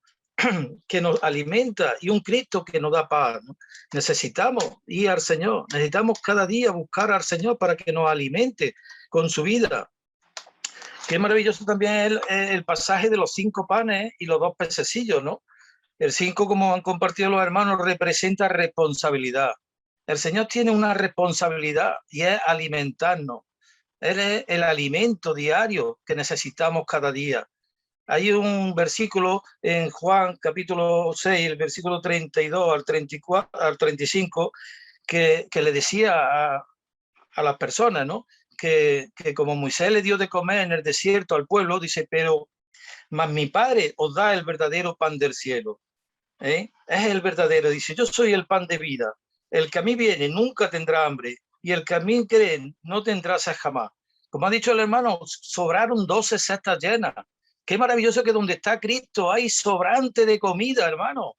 que nos alimenta y un Cristo que nos da paz, ¿no? Necesitamos ir al Señor, necesitamos cada día buscar al Señor para que nos alimente con su vida. Qué maravilloso también el pasaje de los 5 panes y los 2 pececillos, ¿no? El 5, como han compartido los hermanos, representa responsabilidad. El Señor tiene una responsabilidad y es alimentarnos. Él es el alimento diario que necesitamos cada día. Hay un versículo en Juan capítulo 6, el versículo 32 al 34, al 35, que le decía a las personas, ¿no? Que como Moisés le dio de comer en el desierto al pueblo, dice, pero más mi Padre os da el verdadero pan del cielo. Es el verdadero, dice, yo soy el pan de vida. El que a mí viene nunca tendrá hambre y el que a mí cree no tendrá sed jamás. Como ha dicho el hermano, sobraron 12 cestas llenas. Qué maravilloso que donde está Cristo hay sobrante de comida, hermano.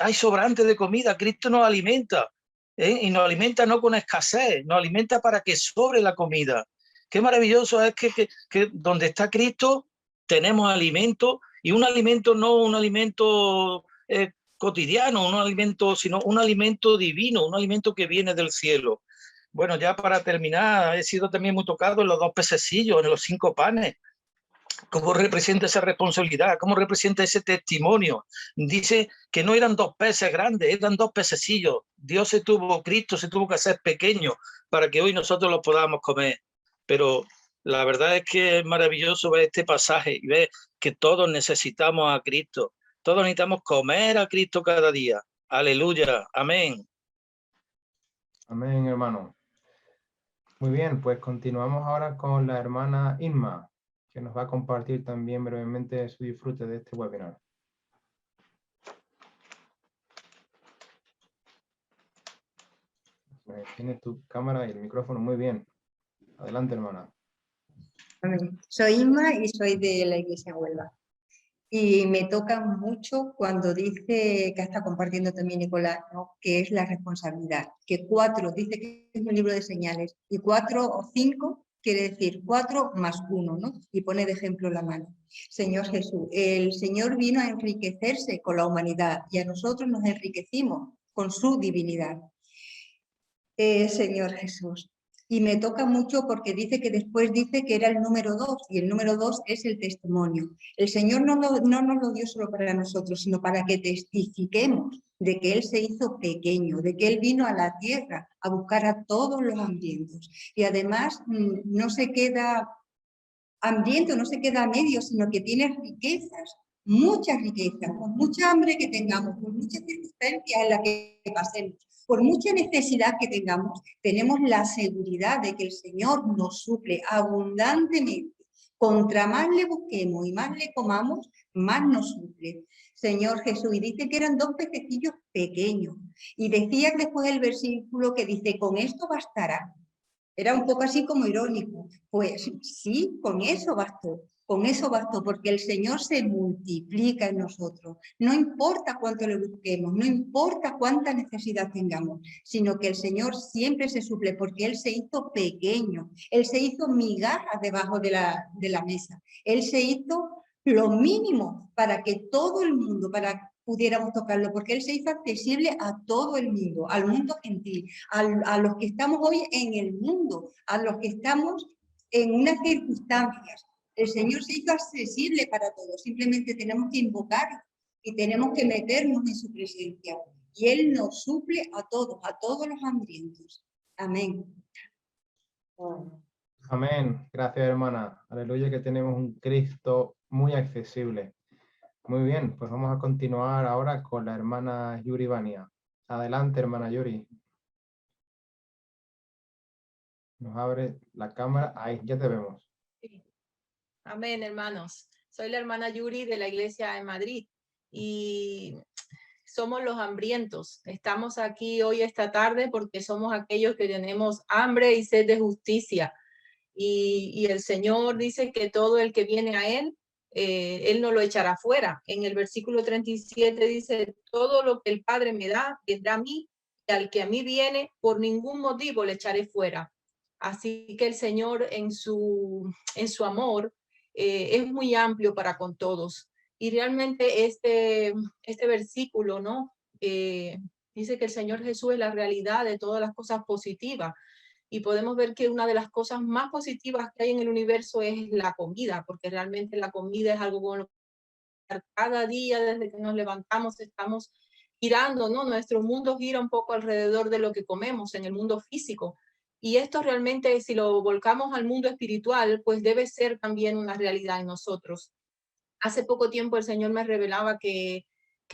Hay sobrante de comida. Cristo nos alimenta. Y nos alimenta no con escasez, nos alimenta para que sobre la comida. Qué maravilloso es que donde está Cristo tenemos alimento, y un alimento no un alimento cotidiano, un alimento, sino un alimento divino, un alimento que viene del cielo. Bueno, ya para terminar, he sido también muy tocado en los 2 pececillos, en los 5 panes. ¿Cómo representa esa responsabilidad? ¿Cómo representa ese testimonio? Dice que no eran 2 peces grandes, eran 2 pececillos. Cristo se tuvo que hacer pequeño para que hoy nosotros lo podamos comer. Pero la verdad es que es maravilloso ver este pasaje y ver que todos necesitamos a Cristo. Todos necesitamos comer a Cristo cada día. Aleluya. Amén. Amén, hermano. Muy bien, pues continuamos ahora con la hermana Inma, que nos va a compartir también brevemente su disfrute de este webinar. Tienes tu cámara y el micrófono muy bien. Adelante, hermana. Soy Inma y soy de la iglesia en Huelva. Y me toca mucho cuando dice, que está compartiendo también Nicolás, ¿no? Que es la responsabilidad. Que 4, dice que es un libro de señales, y 4 o 5 quiere decir 4 más 1, ¿no? Y pone de ejemplo la mano. Señor Jesús, el Señor vino a enriquecerse con la humanidad y a nosotros nos enriquecimos con su divinidad. Señor Jesús. Y me toca mucho porque dice que después dice que era el número 2 y el número 2 es el testimonio. El Señor no nos lo dio solo para nosotros, sino para que testifiquemos de que Él se hizo pequeño, de que Él vino a la tierra a buscar a todos los hambrientos. Y además no se queda hambriento, no se queda a medio, sino que tiene riquezas, muchas riquezas, por mucha hambre que tengamos, por muchas circunstancias en las que pasemos, por mucha necesidad que tengamos, tenemos la seguridad de que el Señor nos suple abundantemente. Contra más le busquemos y más le comamos, más nos suple. Señor Jesús, y dice que eran 2 pececillos pequeños. Y decía después el versículo que dice, con esto bastará. Era un poco así como irónico. Pues sí, con eso bastó, porque el Señor se multiplica en nosotros. No importa cuánto le busquemos, no importa cuánta necesidad tengamos, sino que el Señor siempre se suple, porque Él se hizo pequeño, Él se hizo migajas debajo de la mesa, Él se hizo lo mínimo para que todo el mundo, para pudiéramos tocarlo, porque Él se hizo accesible a todo el mundo, al mundo gentil, a los que estamos hoy en el mundo, a los que estamos en unas circunstancias. El Señor se hizo accesible para todos, simplemente tenemos que invocarlo y tenemos que meternos en su presencia. Y Él nos suple a todos los hambrientos. Amén. Amén. Gracias, hermana. Aleluya, que tenemos un Cristo muy accesible. Muy bien, pues vamos a continuar ahora con la hermana Yuri Vania. Adelante, hermana Yuri. Nos abre la cámara. Ahí, ya te vemos. Sí. Amén, hermanos. Soy la hermana Yuri de la iglesia en Madrid y somos los hambrientos. Estamos aquí hoy esta tarde porque somos aquellos que tenemos hambre y sed de justicia. Y el Señor dice que todo el que viene a Él no lo echará fuera. En el versículo 37 dice, todo lo que el Padre me da, vendrá a mí, y al que a mí viene, por ningún motivo le echaré fuera. Así que el Señor en su amor es muy amplio para con todos. Y realmente este versículo, ¿no? Dice que el Señor Jesús es la realidad de todas las cosas positivas. Y podemos ver que una de las cosas más positivas que hay en el universo es la comida, porque realmente la comida es algo con lo que cada día desde que nos levantamos estamos girando, ¿no? Nuestro mundo gira un poco alrededor de lo que comemos en el mundo físico. Y esto realmente, si lo volcamos al mundo espiritual, pues debe ser también una realidad en nosotros. Hace poco tiempo el Señor me revelaba que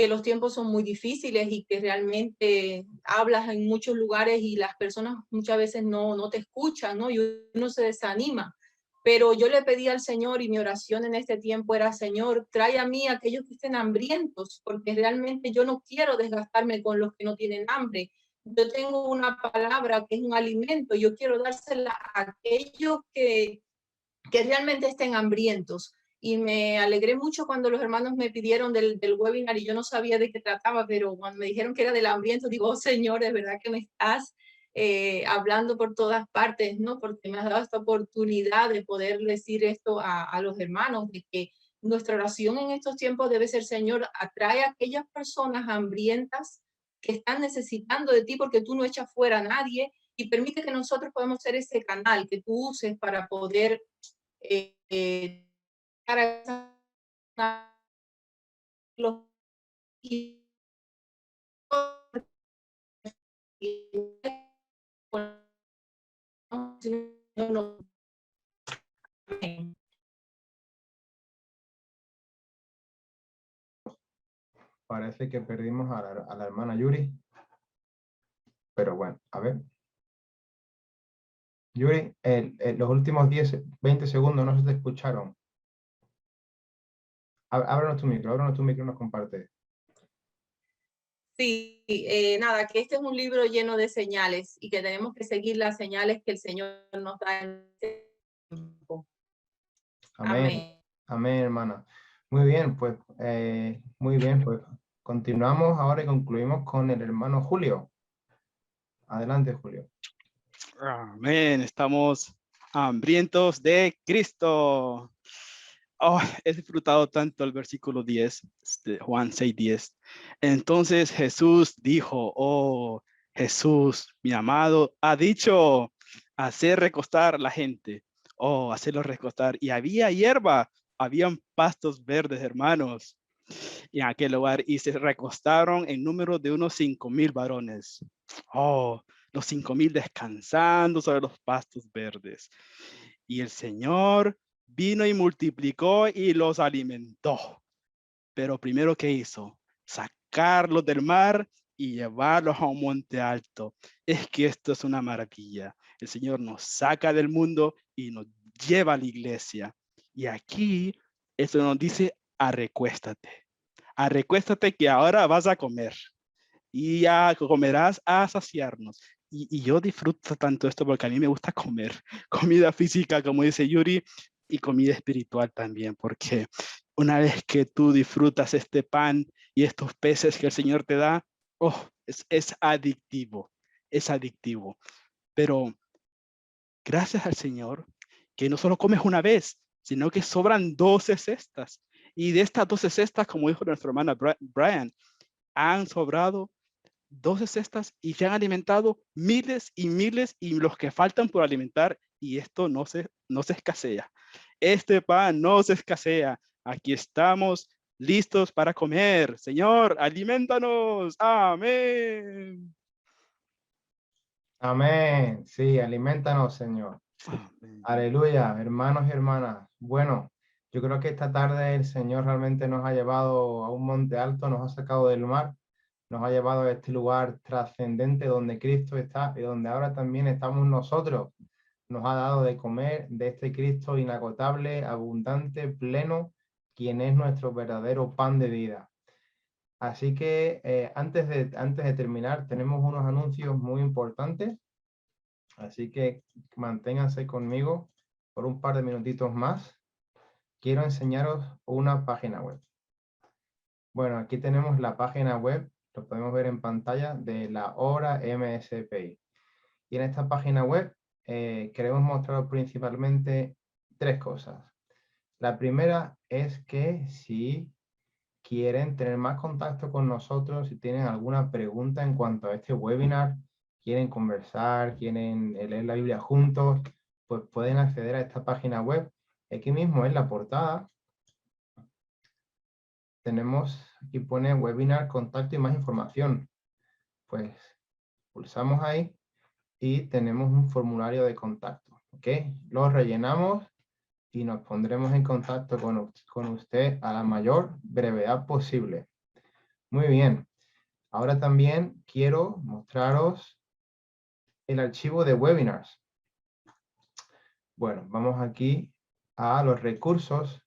los tiempos son muy difíciles y que realmente hablas en muchos lugares y las personas muchas veces no te escuchan, ¿no? Y uno se desanima. Pero yo le pedí al Señor y mi oración en este tiempo era, Señor, trae a mí a aquellos que estén hambrientos, porque realmente yo no quiero desgastarme con los que no tienen hambre. Yo tengo una palabra que es un alimento, yo quiero dársela a aquellos que realmente estén hambrientos. Y me alegré mucho cuando los hermanos me pidieron del webinar y yo no sabía de qué trataba, pero cuando me dijeron que era del hambriento, digo, oh, Señor, es verdad que me estás hablando por todas partes, ¿no? Porque me has dado esta oportunidad de poder decir esto a los hermanos, de que nuestra oración en estos tiempos debe ser, Señor, atrae a aquellas personas hambrientas que están necesitando de ti, porque tú no echas fuera a nadie, y permite que nosotros podamos ser ese canal que tú uses para poder Parece que perdimos a la hermana Yuri. Pero bueno, a ver. Yuri, los últimos 20 segundos no se te escucharon. Ábranos tu micro y nos comparte. Sí, nada, que este es un libro lleno de señales y que tenemos que seguir las señales que el Señor nos da en este tiempo. Amén. Amén, hermana. Muy bien, pues continuamos ahora y concluimos con el hermano Julio. Adelante, Julio. Amén. Estamos hambrientos de Cristo. Oh, he disfrutado tanto el versículo 10, Juan 6:10. Entonces Jesús dijo, oh, Jesús, mi amado, ha dicho, hacer recostar la gente. Oh, hacerlos recostar. Y había hierba, habían pastos verdes, hermanos, en aquel lugar. Y se recostaron en número de unos 5,000 varones. Oh, los 5,000 descansando sobre los pastos verdes. Y el Señor vino y multiplicó y los alimentó. Pero primero, ¿qué hizo? Sacarlos del mar y llevarlos a un monte alto. Es que esto es una maravilla. El Señor nos saca del mundo y nos lleva a la iglesia. Y aquí, esto nos dice, arrecuéstate. Arrecuéstate que ahora vas a comer. Y ya comerás a saciarnos. Y yo disfruto tanto esto porque a mí me gusta comer. Comida física, como dice Yuri, y comida espiritual también, porque una vez que tú disfrutas este pan y estos peces que el Señor te da, oh, es adictivo, es adictivo. Pero gracias al Señor, que no solo comes una vez, sino que sobran 12 cestas. Y de estas 12 cestas, como dijo nuestro hermano Brian, han sobrado 12 cestas y se han alimentado miles y miles y los que faltan por alimentar, y esto no se escasea. Este pan no se escasea. Aquí estamos listos para comer. Señor, alimentanos. Amén. Amén. Sí, alimentanos, Señor. Amén. Aleluya, hermanos y hermanas. Bueno, yo creo que esta tarde el Señor realmente nos ha llevado a un monte alto, nos ha sacado del mar, nos ha llevado a este lugar trascendente donde Cristo está y donde ahora también estamos nosotros. Nos ha dado de comer de este Cristo inagotable, abundante, pleno, quien es nuestro verdadero pan de vida. Así que antes de terminar, tenemos unos anuncios muy importantes. Así que manténganse conmigo por un par de minutitos más. Quiero enseñaros una página web. Bueno, aquí tenemos la página web, lo podemos ver en pantalla, de la obra MSPI. Y en esta página web queremos mostrar principalmente 3 cosas. La primera es que si quieren tener más contacto con nosotros, si tienen alguna pregunta en cuanto a este webinar, quieren conversar, quieren leer la Biblia juntos, pues pueden acceder a esta página web. Aquí mismo en la portada tenemos, aquí pone webinar, contacto y más información. Pues pulsamos ahí y tenemos un formulario de contacto. ¿Ok? Lo rellenamos y nos pondremos en contacto con usted a la mayor brevedad posible. Muy bien. Ahora también quiero mostraros el archivo de webinars. Bueno, vamos aquí a los recursos.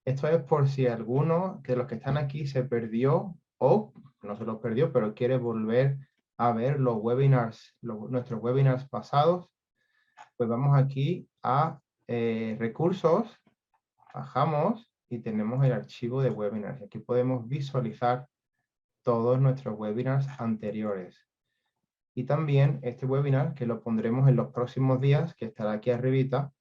Esto es por si alguno de los que están aquí se perdió o no se los perdió, pero quiere volver a ver los webinars, nuestros webinars pasados. Pues vamos aquí a recursos, bajamos y tenemos el archivo de webinars. Aquí podemos visualizar todos nuestros webinars anteriores. Y también este webinar, que lo pondremos en los próximos días, que estará aquí arribita.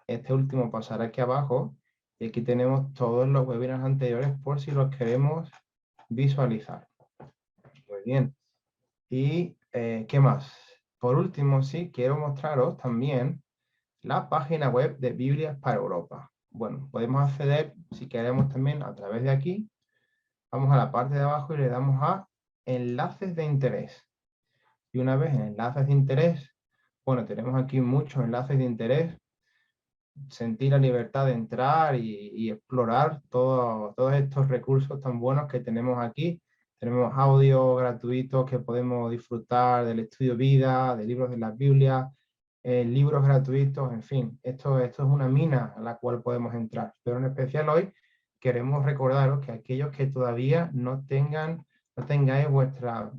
Este último pasará aquí abajo. Y aquí tenemos todos los webinars anteriores por si los queremos visualizar. Muy bien. ¿Y qué más? Por último, sí, quiero mostraros también la página web de Biblias para Europa. Bueno, podemos acceder, si queremos, también a través de aquí. Vamos a la parte de abajo y le damos a enlaces de interés. Y una vez en enlaces de interés, bueno, tenemos aquí muchos enlaces de interés. Sentir la libertad de entrar y explorar todos estos recursos tan buenos que tenemos aquí. Tenemos audio gratuitos que podemos disfrutar del estudio vida, de libros de la Biblia, libros gratuitos, en fin. Esto es una mina a la cual podemos entrar. Pero en especial hoy queremos recordaros que aquellos que todavía no tengáis vuestra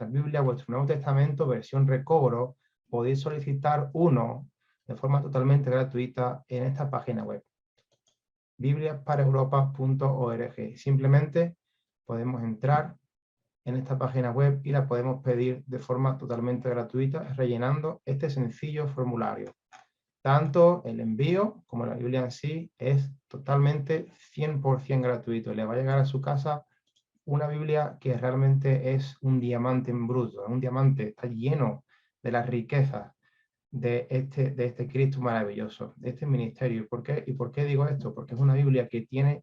Biblia, vuestro Nuevo Testamento, versión recobro, podéis solicitar uno de forma totalmente gratuita en esta página web. bibliasparaeuropa.org. Simplemente podemos entrar en esta página web y la podemos pedir de forma totalmente gratuita rellenando este sencillo formulario. Tanto el envío como la Biblia en sí es totalmente 100% gratuito. Le va a llegar a su casa una Biblia que realmente es un diamante en bruto, un diamante, está lleno de las riquezas de este Cristo maravilloso, de este ministerio. ¿Por qué? ¿Y por qué digo esto? Porque es una Biblia que tiene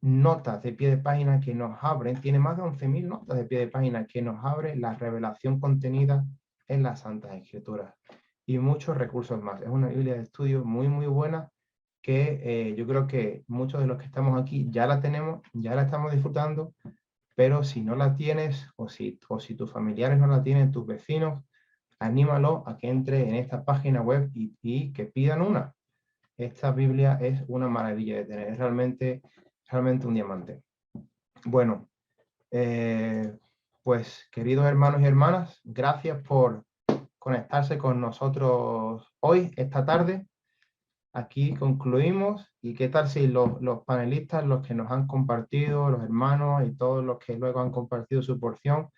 notas de pie de página que nos abren, tiene más de 11.000 notas de pie de página que nos abre la revelación contenida en las Santas Escrituras y muchos recursos más. Es una Biblia de estudio muy, muy buena que yo creo que muchos de los que estamos aquí ya la tenemos, ya la estamos disfrutando, pero si no la tienes o si tus familiares no la tienen, tus vecinos, anímalo a que entre en esta página web y que pidan una. Esta Biblia es una maravilla de tener, es realmente un diamante. Bueno, pues queridos hermanos y hermanas, gracias por conectarse con nosotros hoy, esta tarde. Aquí concluimos. ¿Y qué tal si los panelistas, los que nos han compartido, los hermanos y todos los que luego han compartido su porción,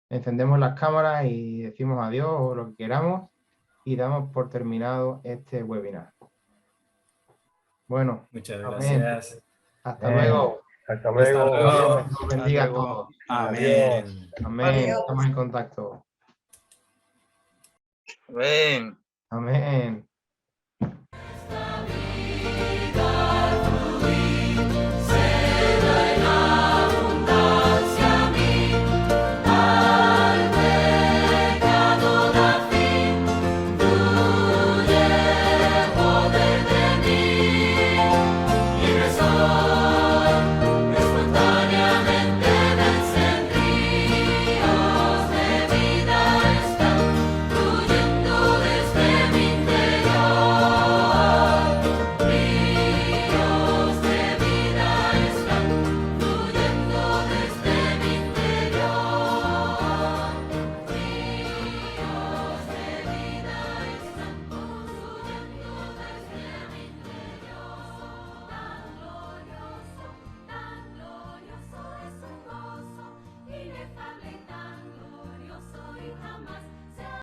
encendemos las cámaras y decimos adiós o lo que queramos y damos por terminado este webinar? Bueno, Muchas amén. gracias. Hasta luego. Hasta luego. Hasta luego. Dios los bendiga a Hasta luego. todos. Amén. Amén. Adiós. Estamos en contacto. Amén. Amén.